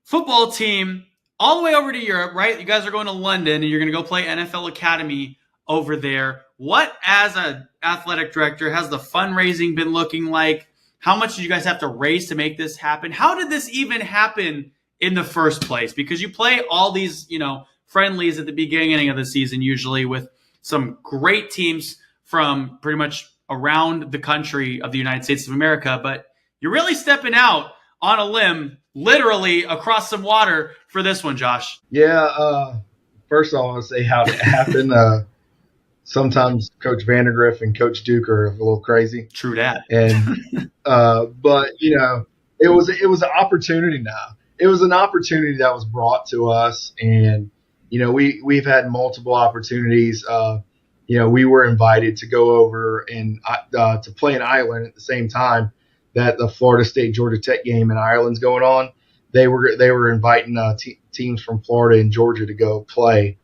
football team all the way over to Europe, right? You guys are going to London and you're going to go play NFL Academy over there. What, as an athletic director, has the fundraising been looking like? How much did you guys have to raise to make this happen? How did this even happen in the first place? Because you play all these, you know, friendlies at the beginning of the season, usually with some great teams from pretty much around the country of the United States of America, but you're really stepping out on a limb, literally across some water for this one, Josh. Yeah. First of all, I want to say how did it happen. Sometimes Coach Vandergriff and Coach Duke are a little crazy. True that. And but, you know, it was an opportunity now. It was an opportunity that was brought to us, and, you know, we've had multiple opportunities. You know, we were invited to go over and to play in Ireland at the same time that the Florida State Georgia Tech game in Ireland's going on. They were inviting teams from Florida and Georgia to go play.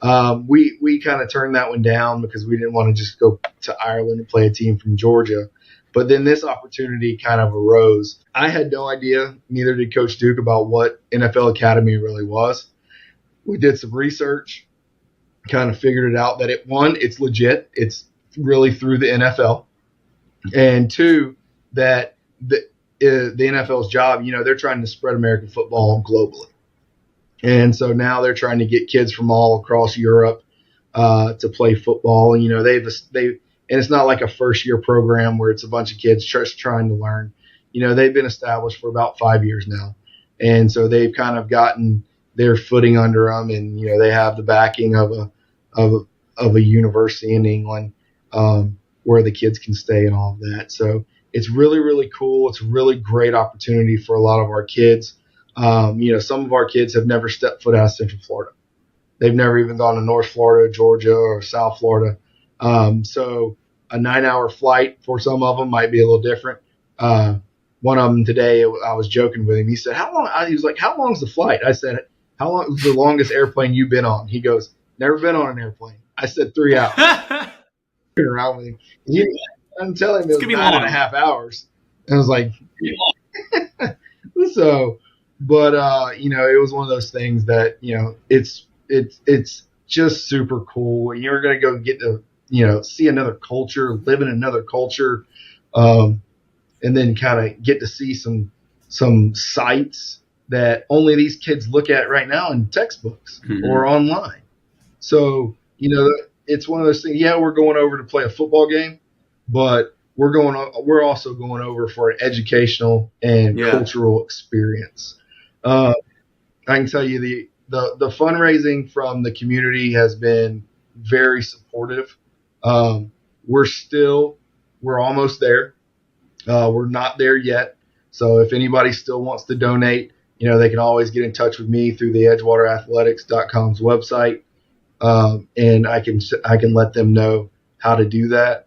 We kind of turned that one down because we didn't want to just go to Ireland and play a team from Georgia. But then this opportunity kind of arose. I had no idea, neither did Coach Duke, about what NFL Academy really was. We did some research, kind of figured it out that it's legit. It's really through the NFL. And two, that the NFL's job, they're trying to spread American football globally. And so now they're trying to get kids from all across Europe to play football. And, and it's not like a first-year program where it's a bunch of kids just trying to learn. They've been established for about 5 years now. And so they've kind of gotten their footing under them, and, they have the backing of a university in England where the kids can stay and all of that. So it's really, really cool. It's a really great opportunity for a lot of our kids. Some of our kids have never stepped foot out of Central Florida. They've never even gone to North Florida, Georgia, or South Florida. So a 9-hour flight for some of them might be a little different. One of them today, I was joking with him. He said, "How long?" He was like, "How long is the flight?" I said, "How long is the longest airplane you've been on?" He goes, "Never been on an airplane." I said, 3 hours. Around with him. I'm telling him it was 9.5 hours. And I was like, so, but, it was one of those things that, it's just super cool. You're going to go get to, see another culture, live in another culture, and then kind of get to see some sites that only these kids look at right now in textbooks or online. So, it's one of those things. Yeah, we're going over to play a football game, but we're also going over for an educational and cultural experience. I can tell you the fundraising from the community has been very supportive. We're almost there. We're not there yet. So if anybody still wants to donate, they can always get in touch with me through the edgewaterathletics.com's website. And I can let them know how to do that.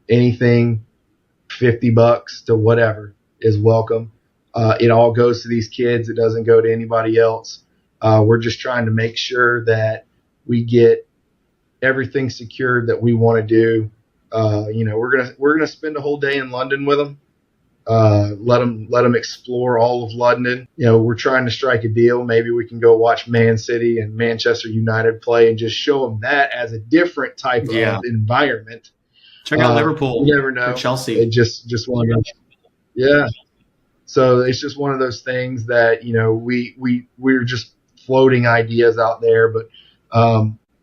Anything $50 to whatever is welcome. It all goes to these kids. It doesn't go to anybody else. We're just trying to make sure that we get everything secured that we want to do. We're gonna spend a whole day in London with them. Let them explore all of London. We're trying to strike a deal. Maybe we can go watch Man City and Manchester United play and just show them that as a different type of environment. Check out Liverpool. You never know. Or Chelsea. It just one of those. Yeah. So it's just one of those things that we're just floating ideas out there, but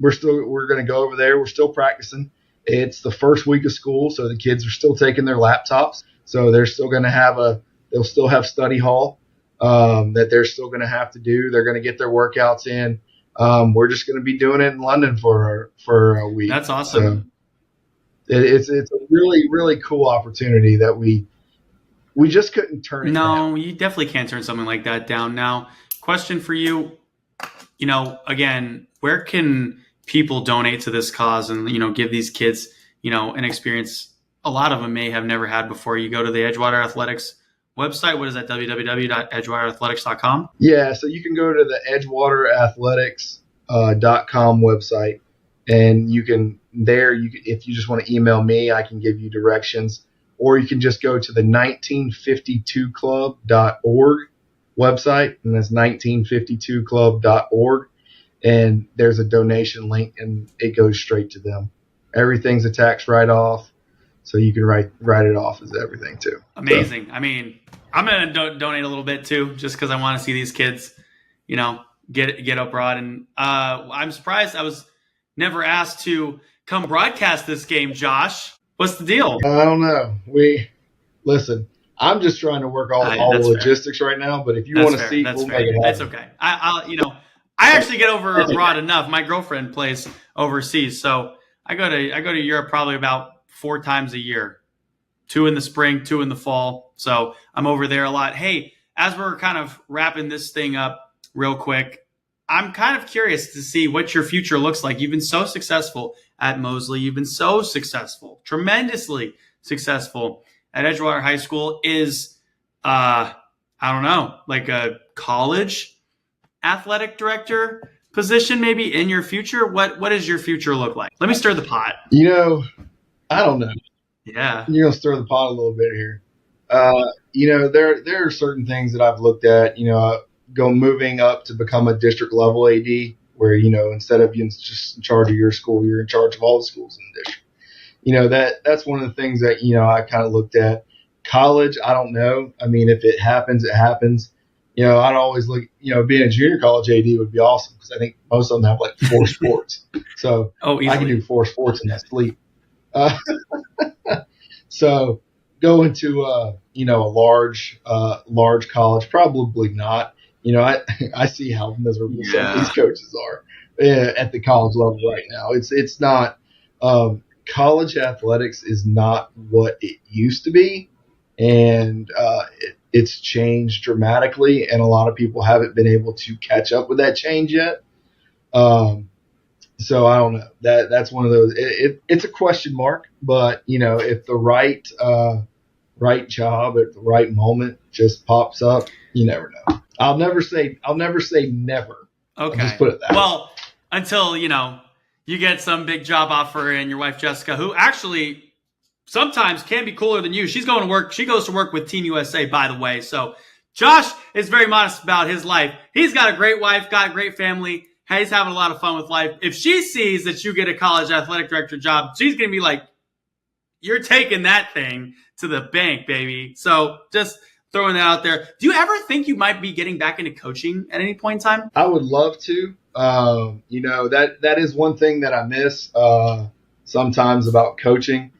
we're going to go over there. We're still practicing. It's the first week of school, so the kids are still taking their laptops. So they're still going to they'll still have study hall that they're still going to have to do. They're going to get their workouts in. We're just going to be doing it in London for a week. That's awesome. So it's a really, really cool opportunity that we just couldn't turn it down. No, you definitely can't turn something like that down. Now, question for you, again, where can people donate to this cause and, give these kids, an experience a lot of them may have never had before? You go to the Edgewater Athletics website. What is that? www.edgewaterathletics.com? Yeah, so you can go to the edgewaterathletics.com website, and if you just want to email me, I can give you directions, or you can just go to the 1952club.org website, and that's 1952club.org, and there's a donation link, and it goes straight to them. Everything's a tax write-off. So you can write it off as everything too. Amazing. So. I mean, I'm going to donate a little bit too, just because I want to see these kids, get abroad. And I'm surprised I was never asked to come broadcast this game, Josh. What's the deal? I don't know. Listen. I'm just trying to work all the logistics right now. But if you want to see, we'll make it happen. That's okay. I actually get over abroad enough. My girlfriend plays overseas, so I go to Europe probably about 4 times a year, 2 in the spring, 2 in the fall. So I'm over there a lot. Hey, as we're kind of wrapping this thing up real quick, I'm kind of curious to see what your future looks like. You've been so successful at Mosley. You've been so successful, tremendously successful at Edgewater High School. Is, I don't know, like a college athletic director position maybe in your future? What does your future look like? Let me stir the pot. I don't know. Yeah. You're going to stir the pot a little bit here. There are certain things that I've looked at, moving up to become a district level AD where, instead of being just in charge of your school, you're in charge of all the schools in the district. That's one of the things that, I kind of looked at. College, I don't know. I mean, if it happens, it happens. I'd always look, being a junior college AD would be awesome because I think most of them have like 4 sports. So I can do 4 sports in my sleep. So going to, a large college, probably not. I see how miserable some of these coaches are at the college level right now. It's not, college athletics is not what it used to be. And, it's changed dramatically, and a lot of people haven't been able to catch up with that change yet. So I don't know. That's one of those. It's a question mark, but if the right job at the right moment just pops up, you never know. I'll never say never. Okay. I'll just put it that way. Well, until you get some big job offer, and your wife Jessica, who actually sometimes can be cooler than you. She's going to work. She goes to work with Team USA, by the way. So Josh is very modest about his life. He's got a great wife, got a great family. He's having a lot of fun with life. If she sees that you get a college athletic director job, she's going to be like, you're taking that thing to the bank, baby. So just throwing that out there. Do you ever think you might be getting back into coaching at any point in time? I would love to. That is one thing that I miss sometimes about coaching.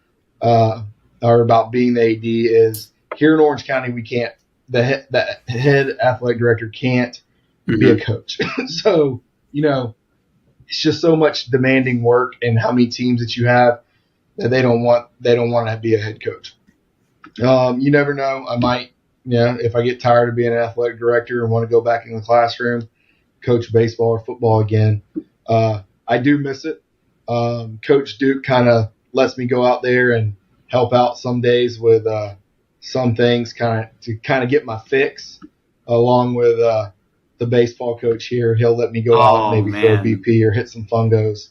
Or about being the AD is here in Orange County, we can't, the head athletic director can't be a coach. So, it's just so much demanding work and how many teams that you have that they don't want to be a head coach. You never know. I might, if I get tired of being an athletic director and want to go back in the classroom, coach baseball or football again. I do miss it. Coach Duke kind of lets me go out there and help out some days with some things to get my fix, along with the baseball coach here. He'll let me go out and maybe throw BP or hit some fungos.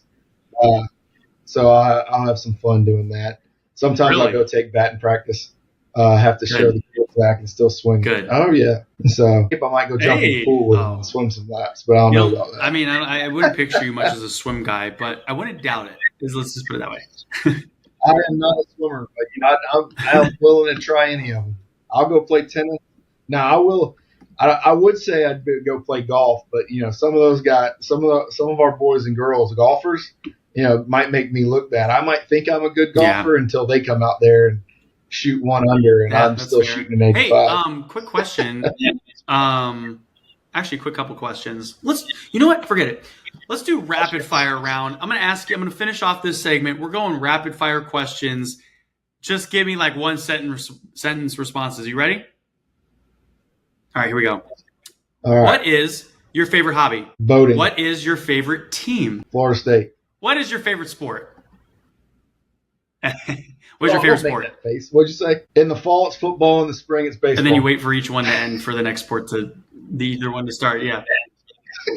So I'll have some fun doing that. Sometimes I go take batting practice. Have to show the field back and still swing. Good. Oh, yeah. So I might go jump in the pool with him and swim some laps, but I don't know about that. I mean, I wouldn't picture you much as a swim guy, but I wouldn't doubt it. Let's just put it that way. I am not a swimmer, but I'm willing to try any of them. I'll go play tennis. Now I will. I would say I'd go play golf, but some of those guys, some of our boys and girls golfers, might make me look bad. I might think I'm a good golfer until they come out there and shoot one under, and I'm still shooting an 85. Hey, quick question. Actually, quick couple questions. You know what? Forget it. Let's do rapid fire round. I'm going to finish off this segment. We're going rapid fire questions. Just give me like 1 sentence responses. You ready? All right, here we go. All right. What is your favorite hobby? Boating. What is your favorite team? Florida State. What is your favorite sport? What's your favorite sport? What'd you say? In the fall, it's football. In the spring, it's baseball. And then you wait for each one to end for the next sport either one to start. Yeah.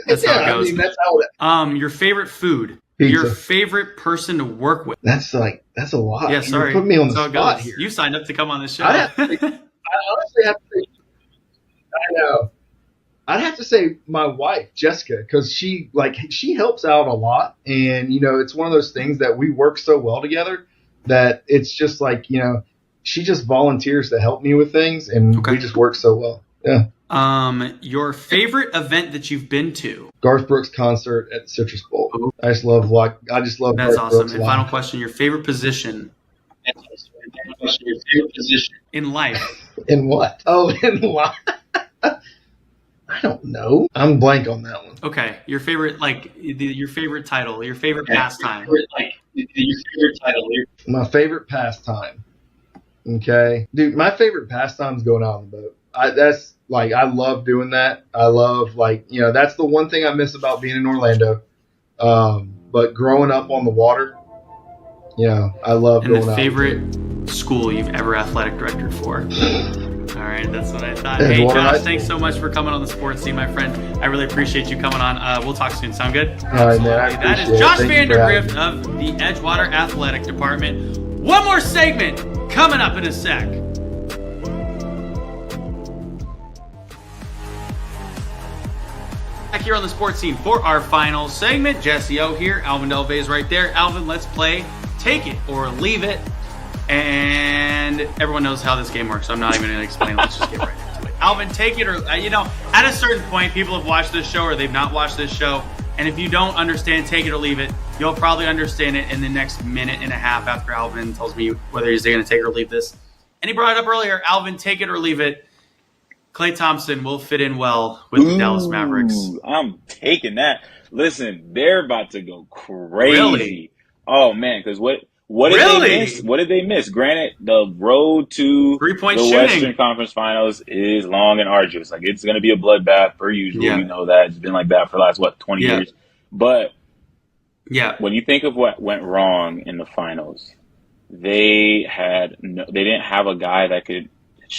That's how it goes. I mean, that's how your favorort food. Pizza. Your favorite person to work with. That's a lot. Yeah, sorry. You put me on the that's spot here. You signed up to come on this show. I honestly have to say, I know. I'd have to say my wife, Jessica, because she helps out a lot, and it's one of those things that we work so well together that it's just like she just volunteers to help me with things, and we just work so well. Yeah. Your favorite event that you've been to? Garth Brooks concert at the Citrus Bowl. I just love That's Garth awesome. Brooks and live. final question: your favorite position in life? In what? Oh, in what? I don't know. I'm blank on that one. Okay, your favorite your favorite title, your favorite pastime. My favorite pastime. Okay, dude, my favorite pastime is going out on the boat. I love doing that. I love that's the one thing I miss about being in Orlando. But growing up on the water, I love going out. And the favorite school you've ever athletic directed for? All right, that's what I thought. Hey, Josh, thanks so much for coming on the sports scene, my friend. I really appreciate you coming on. We'll talk soon. Sound good? All right, man. That is Josh Vandergrift of the Edgewater Athletic Department. One more segment coming up in a sec. Back here on the sports scene for our final segment. Jesse O here. Alvin Delvey's right there. Alvin, let's play Take It or Leave It. And everyone knows how this game works, so I'm not even going to explain. Let's just get right into it. Alvin, take it or, at a certain point, people have watched this show or they've not watched this show. And if you don't understand Take It or Leave It, you'll probably understand it in the next minute and a half after Alvin tells me whether he's going to take or leave this. And he brought it up earlier. Alvin, take it or leave it. Klay Thompson will fit in well with the Dallas Mavericks. I'm taking that. Listen, they're about to go crazy. Really? Oh, man, because what did they miss? What did they miss? Granted, the road to the Western Conference Finals is long and arduous. Like, it's going to be a bloodbath per usual. Yeah. You know that. It's been like that for the last, 20 years? But when you think of what went wrong in the finals, they didn't have a guy that could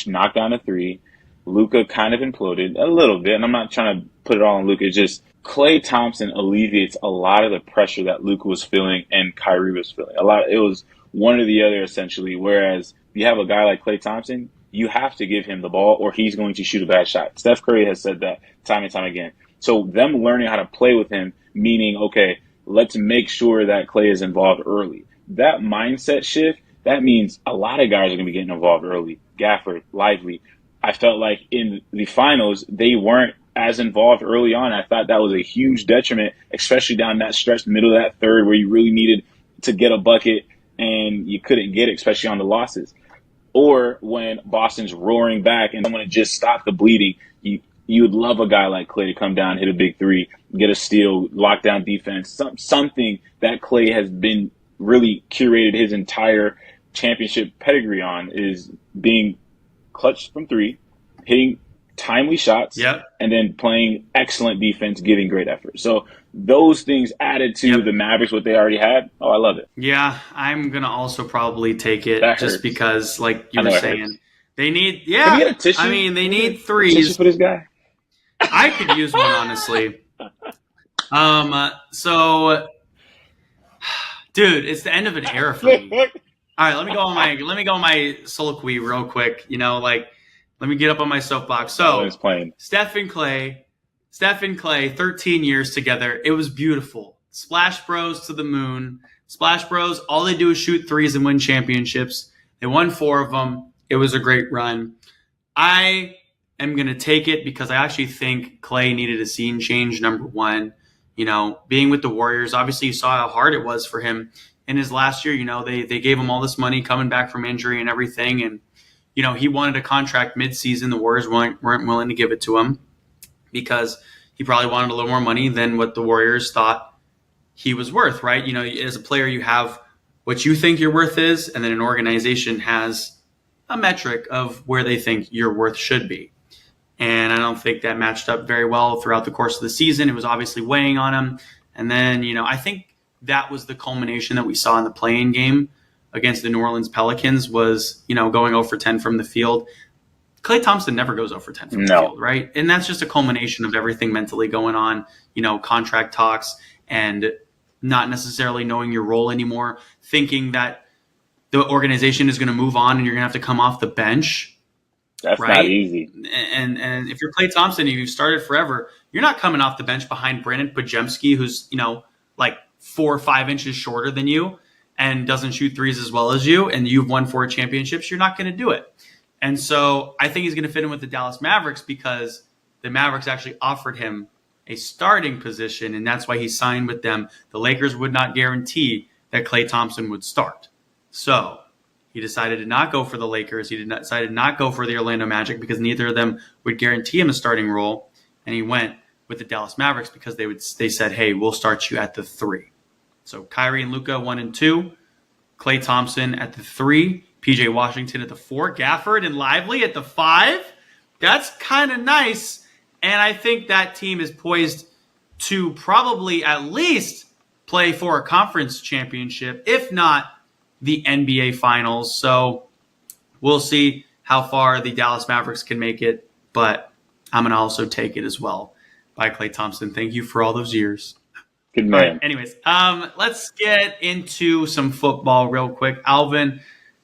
knock down a three. Luka kind of imploded a little bit, and I'm not trying to put it all on Luka. It's just Klay Thompson alleviates a lot of the pressure that Luka was feeling and Kyrie was feeling. It was one or the other, essentially, whereas if you have a guy like Klay Thompson, you have to give him the ball or he's going to shoot a bad shot. Steph Curry has said that time and time again. So them learning how to play with him, meaning, okay, let's make sure that Klay is involved early. That mindset shift, that means a lot of guys are going to be getting involved early. Gafford, Lively. I felt like in the finals, they weren't as involved early on. I thought that was a huge detriment, especially down that stretch, middle of that third, where you really needed to get a bucket and you couldn't get it, especially on the losses. Or when Boston's roaring back and someone to just stop the bleeding, you would love a guy like Klay to come down, hit a big three, get a steal, lock down defense, something that Klay has been really curated his entire championship pedigree on, is being clutch from three, hitting timely shots, and then playing excellent defense, giving great effort. So those things added to the Mavericks, what they already had. Oh, I love it. Yeah, I'm going to also probably take it just because, like you were saying, they need, Can we get a tissue? I mean, they need threes. Tissue for this guy? I could use one, honestly. So, dude, it's the end of an era for me. All right, let me go on my soliloquy real quick. Let me get up on my soapbox. So, Steph and Klay, 13 years together. It was beautiful. Splash Bros to the moon. Splash Bros, all they do is shoot threes and win championships. They won 4 of them. It was a great run. I am going to take it because I actually think Klay needed a scene change, number one. Being with the Warriors, obviously you saw how hard it was for him in his last year. They gave him all this money coming back from injury and everything, and he wanted a contract mid-season. The Warriors weren't willing to give it to him because he probably wanted a little more money than what the Warriors thought he was worth, right? As a player, you have what you think your worth is, and then an organization has a metric of where they think your worth should be. And I don't think that matched up very well throughout the course of the season. It was obviously weighing on him. And then, I think that was the culmination that we saw in the play-in game against the New Orleans Pelicans was, going 0 for 10 from the field. Klay Thompson never goes 0 for 10 from the field, right? And that's just a culmination of everything mentally going on, contract talks and not necessarily knowing your role anymore, thinking that the organization is going to move on and you're going to have to come off the bench. That's right? Not easy. And if you're Klay Thompson and you've started forever, you're not coming off the bench behind Brandon Pajemski, who's, like 4 or 5 inches shorter than you and doesn't shoot threes as well as you, and you've won 4 championships. You're not going to do it. And so I think he's going to fit in with the Dallas Mavericks because the Mavericks actually offered him a starting position, and that's why he signed with them. The Lakers would not guarantee that Klay Thompson would start. So he decided to not go for the Lakers. He decided not go for the Orlando Magic because neither of them would guarantee him a starting role. And he went with the Dallas Mavericks because they said, hey, we'll start you at the 3. So Kyrie and Luka 1 and 2, Klay Thompson at the 3, PJ Washington at the 4, Gafford and Lively at the 5. That's kind of nice. And I think that team is poised to probably at least play for a conference championship, if not the NBA Finals. So we'll see how far the Dallas Mavericks can make it, but I'm going to also take it as well by Klay Thompson. Thank you for all those years. Good man. All right, anyways, let's get into some football real quick. Alvin,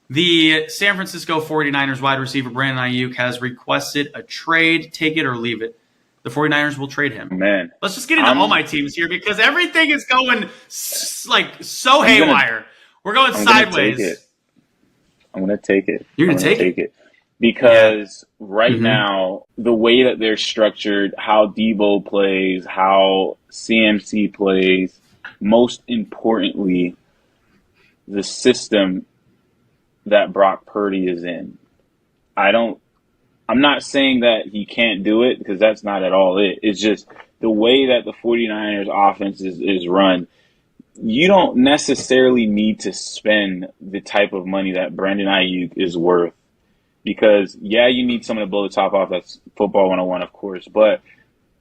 the San Francisco 49ers wide receiver Brandon Ayuk has requested a trade. Take it or leave it. The 49ers will trade him. Man. Let's just get into all my teams here because everything is going so haywire. We're going sideways. I'm going to take it. You're going to take it? Because right now, the way that they're structured, how Debo plays, how CMC plays, most importantly, the system that Brock Purdy is in. I'm not saying that he can't do it because that's not at all it. It's just the way that the 49ers offense is run. You don't necessarily need to spend the type of money that Brandon Ayuk is worth because, yeah, you need someone to blow the top off. That's football 101, of course, but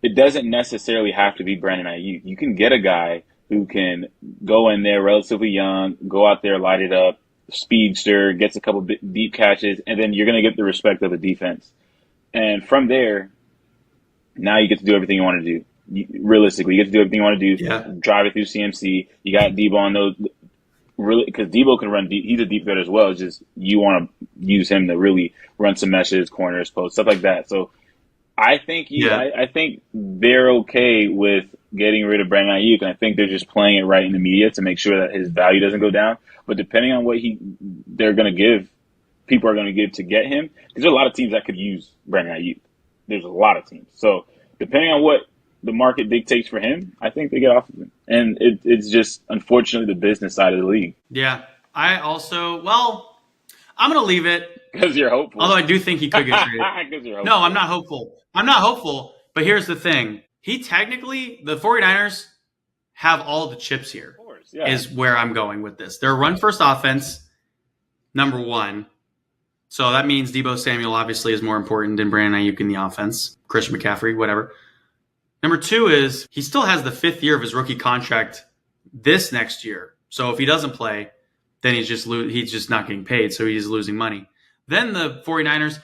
it doesn't necessarily have to be Brandon Ayuk. You can get a guy who can go in there relatively young, go out there, light it up, speedster, gets a couple deep catches, and then you're going to get the respect of the defense. And from there, now you get to do everything you want to do. Realistically, you get to do everything you want to do. Yeah. Drive it through CMC. You got Debo on those. Really, because Debo can run deep. He's a deep threat as well. It's just you want to use him to really run some meshes, corners, posts, stuff like that. So I think I think they're okay with getting rid of Brandon Ayuk, and I think they're just playing it right in the media to make sure that his value doesn't go down. But depending on what they're going to give, people are going to give to get him, because there's a lot of teams that could use Brandon Ayuk. There's a lot of teams. So depending on what the market dictates for him, I think they get off of him. And it's just, unfortunately, the business side of the league. Yeah. I'm going to leave it. Because you're hopeful. Although I do think he could get traded. Because you're hopeful. No, I'm not hopeful. But here's the thing. The 49ers have all the chips here. Of course, yeah. Is where I'm going with this. They're a run-first offense, number one. So that means Deebo Samuel obviously is more important than Brandon Ayuk in the offense. Christian McCaffrey, whatever. Number two is he still has the 5th year of his rookie contract this next year. So if he doesn't play, then he's just not getting paid. So he's losing money. Then the 49ers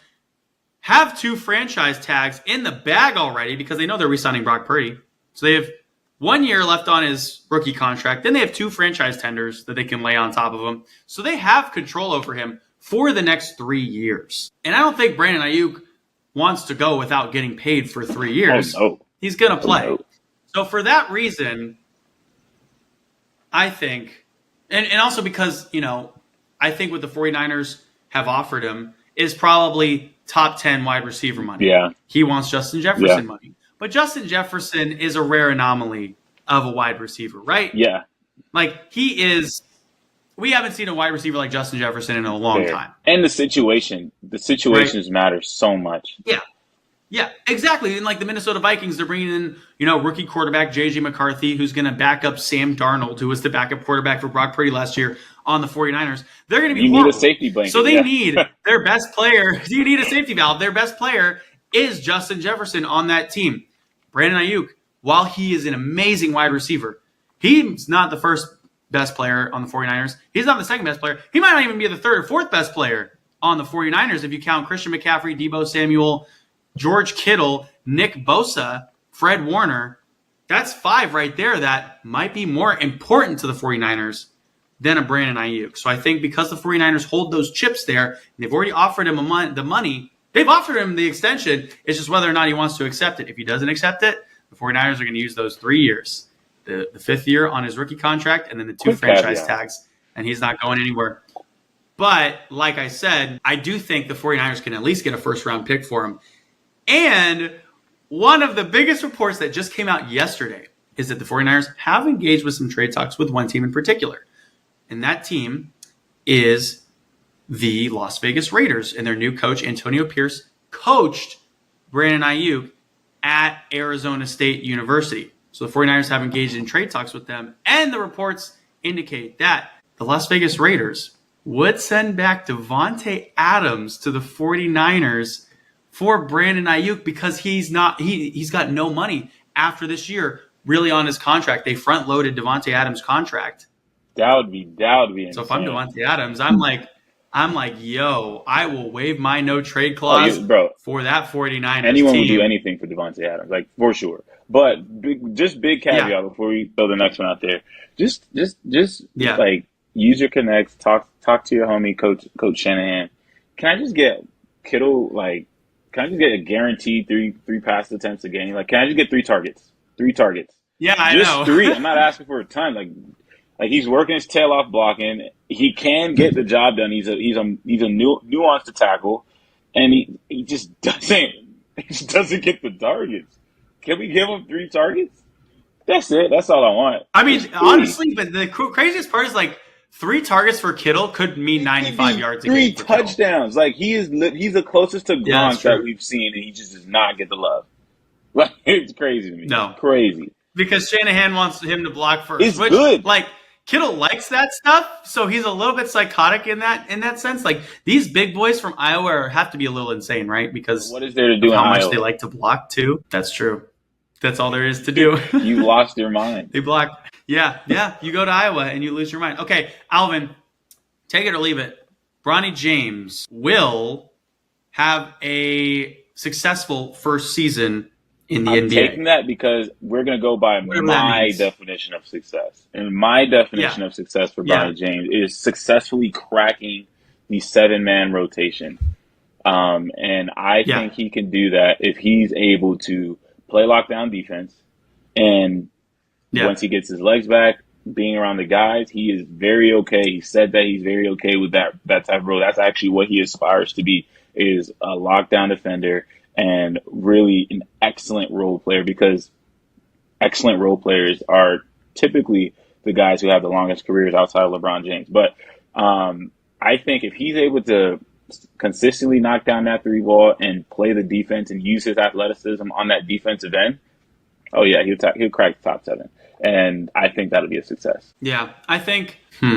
have 2 franchise tags in the bag already because they know they're re-signing Brock Purdy. So they have 1 year left on his rookie contract. Then they have 2 franchise tenders that they can lay on top of him. So they have control over him for the next 3 years. And I don't think Brandon Ayuk wants to go without getting paid for 3 years. Oh, no. He's going to play. Oh, no. So for that reason, I think, and also because, I think what the 49ers have offered him is probably top 10 wide receiver money. Yeah. He wants Justin Jefferson money. But Justin Jefferson is a rare anomaly of a wide receiver, right? Yeah. Like, we haven't seen a wide receiver like Justin Jefferson in a long time. And the situations matter so much. Yeah, exactly. And like the Minnesota Vikings, they're bringing in, rookie quarterback J.J. McCarthy, who's going to back up Sam Darnold, who was the backup quarterback for Brock Purdy last year on the 49ers. They're going to be horrible. Need a safety blanket. So they need their best player. You need a safety valve. Their best player is Justin Jefferson on that team. Brandon Ayuk, while he is an amazing wide receiver, he's not the first best player on the 49ers. He's not the second best player. He might not even be the third or fourth best player on the 49ers if you count Christian McCaffrey, Deebo Samuel, George Kittle, Nick Bosa, Fred Warner. That's 5 right there that might be more important to the 49ers than a Brandon Ayuk. So I think because the 49ers hold those chips there, and they've already offered him the money, they've offered him the extension. It's just whether or not he wants to accept it. If he doesn't accept it, the 49ers are going to use those 3 years. The 5th year on his rookie contract and then the 2 franchise tags, and he's not going anywhere. But like I said, I do think the 49ers can at least get a first-round pick for him. And one of the biggest reports that just came out yesterday is that the 49ers have engaged with some trade talks with one team in particular. And that team is the Las Vegas Raiders. And their new coach, Antonio Pierce, coached Brandon Ayuk at Arizona State University. So the 49ers have engaged in trade talks with them. And the reports indicate that the Las Vegas Raiders would send back Davante Adams to the 49ers for Brandon Ayuk because he's got no money after this year really on his contract. They front-loaded Davante Adams' contract. That would be insane. So if I'm Davante Adams, I'm like, I'm like, yo, I will waive my no trade clause for that 49ers anyone team. would do anything for Devontae Adams, like for sure. But big caveat before we throw the next one out there. Just like use your connects, talk to your homie, Coach Shanahan. Can I just get Kittle, like, can I just get a guaranteed three pass attempts a game? Like, can I just get 3 targets? 3 targets. Yeah, I just know. 3. I'm not asking for a ton. Like he's working his tail off blocking. He can get the job done. He's a nuanced to tackle, and he just doesn't get the targets. Can we give him 3 targets? That's it. That's all I want. I mean, honestly, but the craziest part is like 3 targets for Kittle could mean 95 yards. 3 touchdowns. Like he's the closest to Gronk that we've seen, and he just does not get the love. Like it's crazy to me. No, crazy. Because Shanahan wants him to block first. It's good. Like Kittle likes that stuff, so he's a little bit psychotic in that sense. Like these big boys from Iowa have to be a little insane, right? Because what is there to do? How much they like to block too. That's true. That's all there is to do. You lost your mind. They block. Yeah. You go to Iowa and you lose your mind. Okay, Alvin, take it or leave it. Bronny James will have a successful first season in the NBA. I'm taking that because we're going to go by my definition of success. And my definition of success for Bronny James is successfully cracking the 7-man rotation. And I think he can do that if he's able to play lockdown defense. And once he gets his legs back, being around the guys, he is very okay. He said that he's very okay with that type of role. That's actually what he aspires to be, is a lockdown defender and really an excellent role player, because excellent role players are typically the guys who have the longest careers outside of LeBron James. But I think if he's able to consistently knock down that 3 ball and play the defense and use his athleticism on that defensive end, he'll crack the top 7. And I think that'll be a success. Yeah, I think, I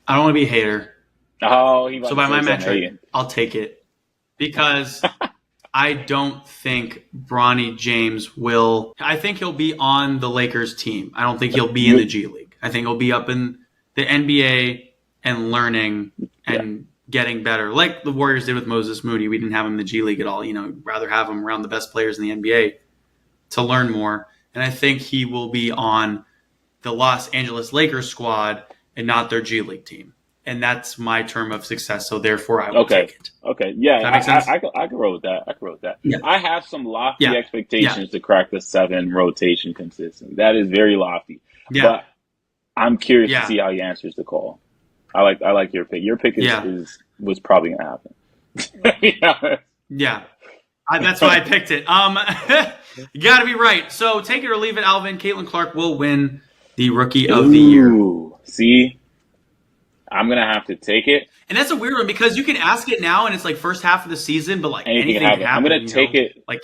don't want to be a hater. Oh, so by my metric, I'll take it. Because I don't think Bronny James will. I think he'll be on the Lakers team. I don't think he'll be in the G League. I think he'll be up in the NBA and learning and getting better. Like the Warriors did with Moses Moody. We didn't have him in the G League at all. Rather have him around the best players in the NBA to learn more. And I think he will be on the Los Angeles Lakers squad and not their G League team. And that's my term of success, so therefore I will take it. Okay, yeah, that makes sense? I can roll with that. Yeah. I have some lofty expectations to crack the 7 rotation consistently. That is very lofty. Yeah. But I'm curious to see how he answers the call. I like your pick. Your pick was probably going to happen. That's why I picked it. You got to be right. So take it or leave it, Alvin. Caitlin Clark will win the Rookie of the Year. See? I'm going to have to take it. And that's a weird one because you can ask it now and it's like first half of the season, but like anything can happen. I'm going to take it. Like,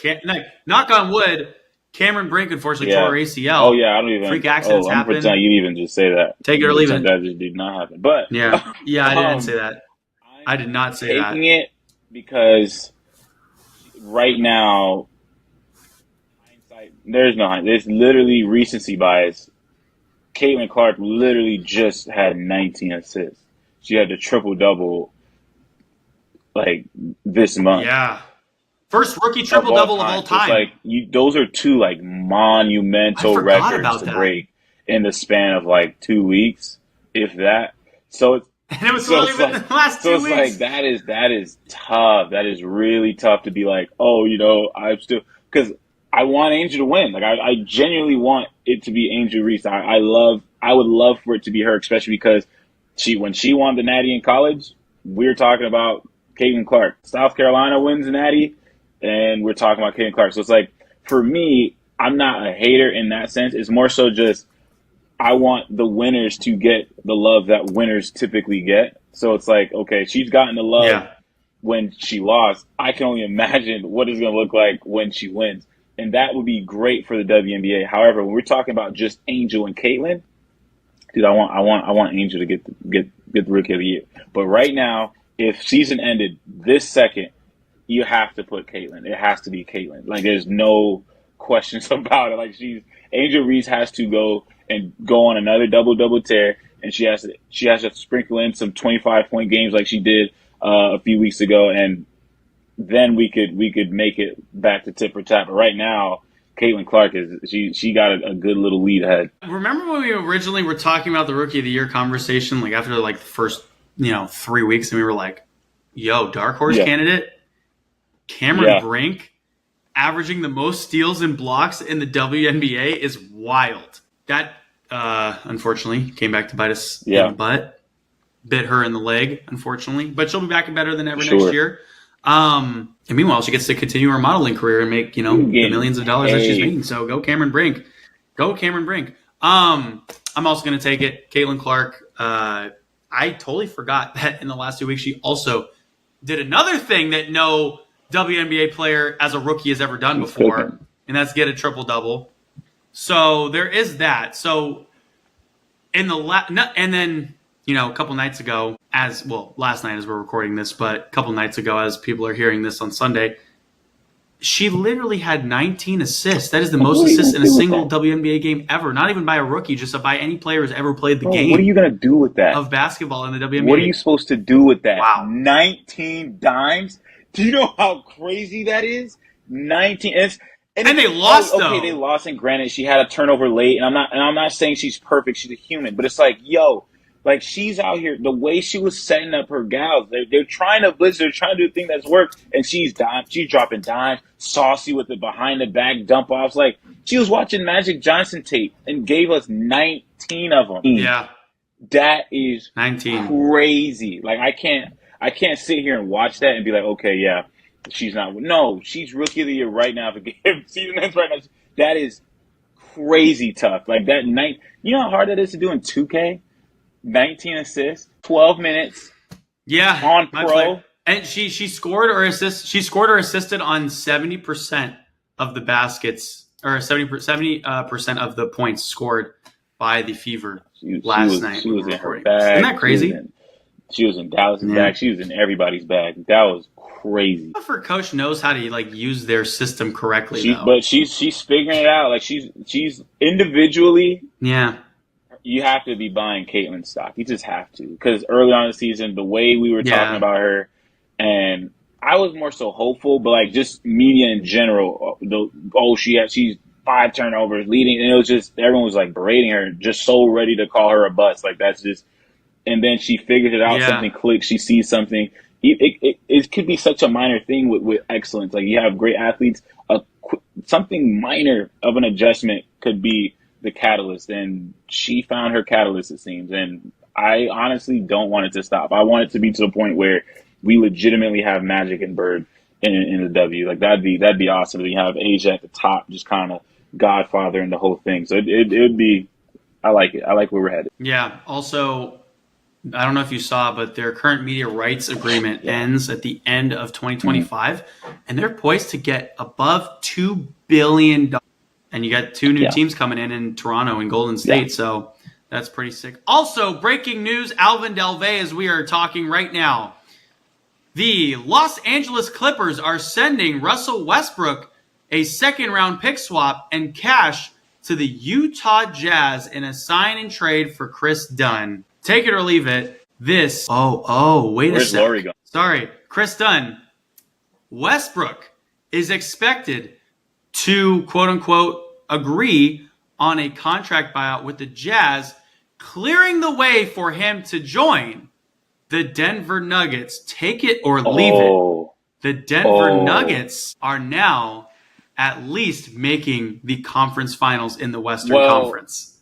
knock on wood, Cameron Brink unfortunately tore her ACL. Oh, yeah. I don't even. Freak accidents happen. I'm pretending you even just say that. Take it or leave it. That just did not happen. But yeah, I didn't say that. I did not say that. Taking it because right now, hindsight, there's no hindsight. There's literally recency bias. Caitlin Clark literally just had 19 assists. She had the triple-double, like, this month. Yeah. First rookie triple-double of all time. Those are 2, like, monumental records to break in the span of, like, 2 weeks, if that. And it was only been the last 2 weeks. So it's like, that is tough. That is really tough to be like, I'm still – because – I want Angel to win. Like I genuinely want it to be Angel Reese. I would love for it to be her, especially because when she won the Natty in college, we're talking about Caitlin Clark. South Carolina wins the Natty, and we're talking about Caitlin Clark. So it's like, for me, I'm not a hater in that sense. It's more so just I want the winners to get the love that winners typically get. So it's like, okay, she's gotten the love when she lost. I can only imagine what it's going to look like when she wins. And that would be great for the WNBA. However, when we're talking about just Angel and Caitlin, dude, I want Angel to get the Rookie of the Year. But right now, if season ended this second, you have to put Caitlin. It has to be Caitlin. Like there's no questions about it. Like Angel Reese has to go on another double tear, and she has to sprinkle in some 25-point games like she did a few weeks ago, and then we could make it back to tit for tat. But right now, Caitlin Clark she got a good little lead ahead. Remember when we originally were talking about the Rookie of the Year conversation, like after like the first 3 weeks, and we were like, "Yo, dark horse candidate, Cameron Brink, averaging the most steals and blocks in the WNBA is wild." That unfortunately came back to bite us in the butt, bit her in the leg, unfortunately. But she'll be back and better than ever next year. And meanwhile, she gets to continue her modeling career and make, the millions of dollars that she's making. So go Cameron Brink. Go Cameron Brink. I'm also going to take it. Caitlin Clark. I totally forgot that in the last 2 weeks, she also did another thing that no WNBA player as a rookie has ever done before, and that's get a triple-double. So there is that. So in the and then, a couple nights ago, last night as we're recording this, but a couple nights ago as people are hearing this on Sunday, she literally had 19 assists. That is the most assists in a single WNBA game ever. Not even by a rookie, just by any player who's ever played the game. What are you going to do with that? Of basketball in the WNBA. What are you supposed to do with that? Wow. 19 dimes? Do you know how crazy that is? 19. And they lost, though. Okay, they lost, and granted, she had a turnover late, and I'm not saying she's perfect. She's a human. But it's like, like, she's out here, the way she was setting up her gals, they're trying to blitz, they're trying to do the thing that's worked, and she's dropping dimes, saucy with the behind the back dump offs. Like, she was watching Magic Johnson tape and gave us 19 of them. Yeah. That is 19. Crazy. Like, I can't sit here and watch that and be like, okay, yeah, she's not. No, she's Rookie of the Year right now. If season ends right now, that is crazy tough. Like, that night, you know how hard that is to do in 2K? 19 assists, 12 minutes. Yeah, on pro, and she scored or assisted on 70% of the baskets, or 70% of the points scored by the Fever last night. She was in her bag. Isn't that crazy? She was in Dallas's bag. She was in everybody's bag. That was crazy. Her coach knows how to use their system correctly. But she's figuring it out. Like she's individually. Yeah. You have to be buying Caitlin stock. You just have to. Because early on in the season, the way we were talking about her, and I was more so hopeful, but like just media in general, she's 5 turnovers leading, and it was just, everyone was like berating her, just so ready to call her a bust. Like that's just, and then she figures it out, something clicks, she sees something. It could be such a minor thing with excellence. Like you have great athletes, something minor of an adjustment could be the catalyst, and she found her catalyst, it seems, and I honestly don't want it to stop. I want it to be to the point where we legitimately have Magic and Bird in the W. Like that'd be awesome. You have Asia at the top, just kind of godfather in the whole thing. So it would be. I like it. I like where we're headed. Yeah. Also, I don't know if you saw, but their current media rights agreement ends at the end of 2025, and they're poised to get above $2 billion. And you got 2 new teams coming in Toronto and Golden State, so that's pretty sick. Also, breaking news, Alvin Delvey, as we are talking right now. The Los Angeles Clippers are sending Russell Westbrook a second-round pick swap and cash to the Utah Jazz in a sign and trade for Chris Dunn. Take it or leave it. Wait a second. Laurie going? Sorry, Chris Dunn. Westbrook is expected to, quote-unquote, agree on a contract buyout with the Jazz, clearing the way for him to join the Denver Nuggets. Take it or leave it. The Denver Nuggets are now at least making the conference finals in the Western Conference.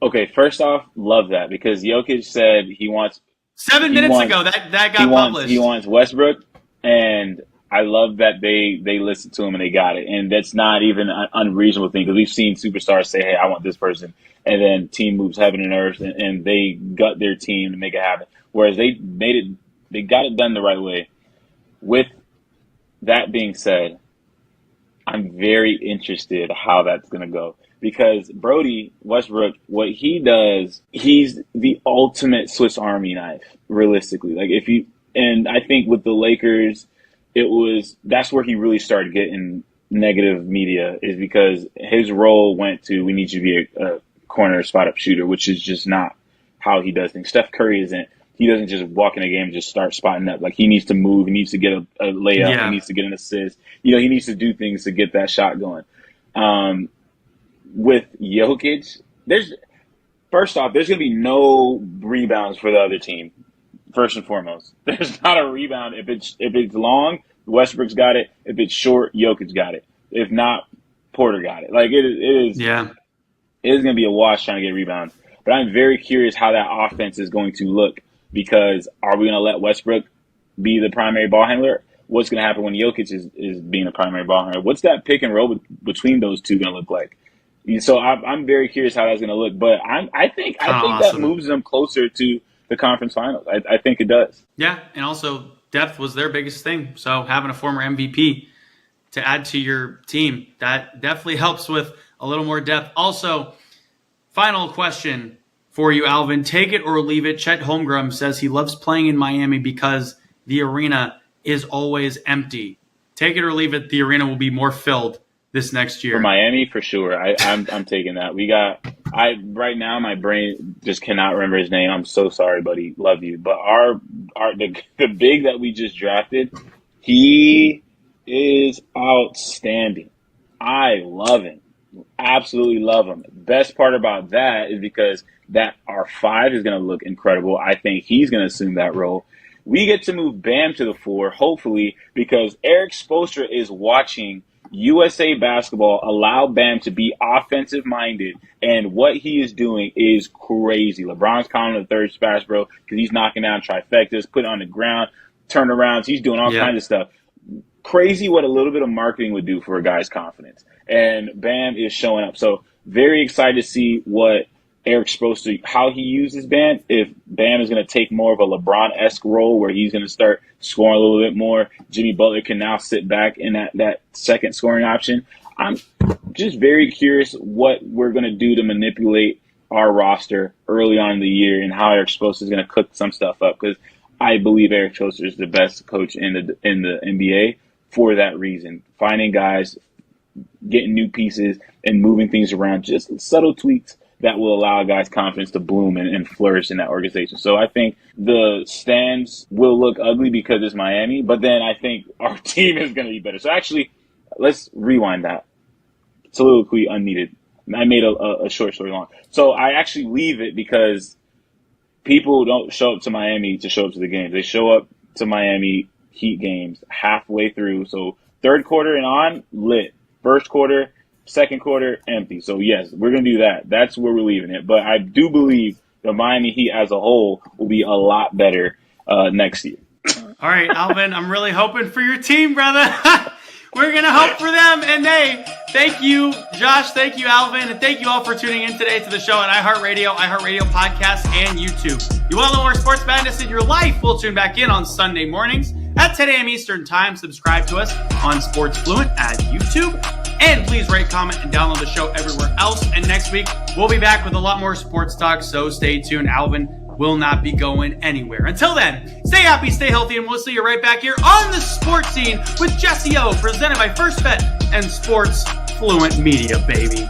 Okay, first off, love that, because Jokic said he wants... 7 minutes ago, that got published. He wants Westbrook, and I love that they listened to him and they got it. And that's not even an unreasonable thing, because we've seen superstars say, hey, I want this person. And then team moves heaven and earth, and they gut their team to make it happen. Whereas they got it done the right way. With that being said, I'm very interested how that's going to go. Because Brody Westbrook, what he does, he's the ultimate Swiss Army knife, realistically. Like and I think with the Lakers, that's where he really started getting negative media, is because his role went to, we need you to be a corner spot up shooter, which is just not how he does things. Steph Curry isn't he doesn't just walk in a game and just start spotting up. Like, he needs to move. He needs to get a layup. Yeah. He needs to get an assist. He needs to do things to get that shot going. With Jokic, first off, there's going to be no rebounds for the other team. First and foremost, there's not a rebound. If it's long, Westbrook's got it. If it's short, Jokic got it. If not, Porter got it. Like, it is. Yeah. It is going to be a wash trying to get rebounds. But I'm very curious how that offense is going to look, because are we going to let Westbrook be the primary ball handler? What's going to happen when Jokic is being the primary ball handler? What's that pick and roll between those two going to look like? So I'm very curious how that's going to look. But I think that moves them closer to the conference finals. I think it does. Yeah, and also depth was their biggest thing. So having a former MVP to add to your team, that definitely helps with a little more depth. Also, final question for you, Alvin. Take it or leave it. Chet Holmgren says he loves playing in Miami because the arena is always empty. Take it or leave it. The arena will be more filled this next year. For Miami, for sure. I'm taking that. Right now, my brain just cannot remember his name. I'm so sorry, buddy. Love you. But the big that we just drafted, he is outstanding. I love him. Absolutely love him. Best part about that is because that our 5 is going to look incredible. I think he's going to assume that role. We get to move Bam to the 4, hopefully, because Eric Spoelstra is watching USA basketball allow Bam to be offensive-minded, and what he is doing is crazy. LeBron's calling the third smash, bro, because he's knocking down trifectas, putting on the ground, turnarounds. He's doing all kinds of stuff. Crazy what a little bit of marketing would do for a guy's confidence. And Bam is showing up. So very excited to see what Eric's supposed to, how he uses Bam. If Bam is going to take more of a LeBron-esque role where he's going to start scoring a little bit more, Jimmy Butler can now sit back in that second scoring option. I'm just very curious what we're going to do to manipulate our roster early on in the year and how Eric Spoelstra is going to cook some stuff up, because I believe Eric Spoelstra is the best coach in the NBA for that reason. Finding guys, getting new pieces, and moving things around, just subtle tweaks that will allow guys' confidence to bloom and flourish in that organization. So I think the stands will look ugly because it's Miami, but then I think our team is going to be better. So actually, let's rewind that. Soliloquy unneeded. I made a short story long. So I actually leave it because people don't show up to Miami to show up to the games. They show up to Miami Heat games halfway through. So third quarter and on, lit. First quarter, second quarter, empty. So, yes, we're going to do that. That's where we're leaving it. But I do believe the Miami Heat as a whole will be a lot better next year. All right, Alvin, I'm really hoping for your team, brother. We're going to hope for them. And, hey, thank you, Josh. Thank you, Alvin. And thank you all for tuning in today to the show on iHeartRadio Podcast, and YouTube. You want to know more sports madness in your life? We'll tune back in on Sunday mornings at 10 a.m. Eastern Time. Subscribe to us on Sports Fluent at YouTube. And please rate, comment, and download the show everywhere else. And next week, we'll be back with a lot more sports talk, so stay tuned. Alvin will not be going anywhere. Until then, stay happy, stay healthy, and we'll see you right back here on the Sports Scene with Jesse O, presented by First Bet and Sports Fluent Media, baby.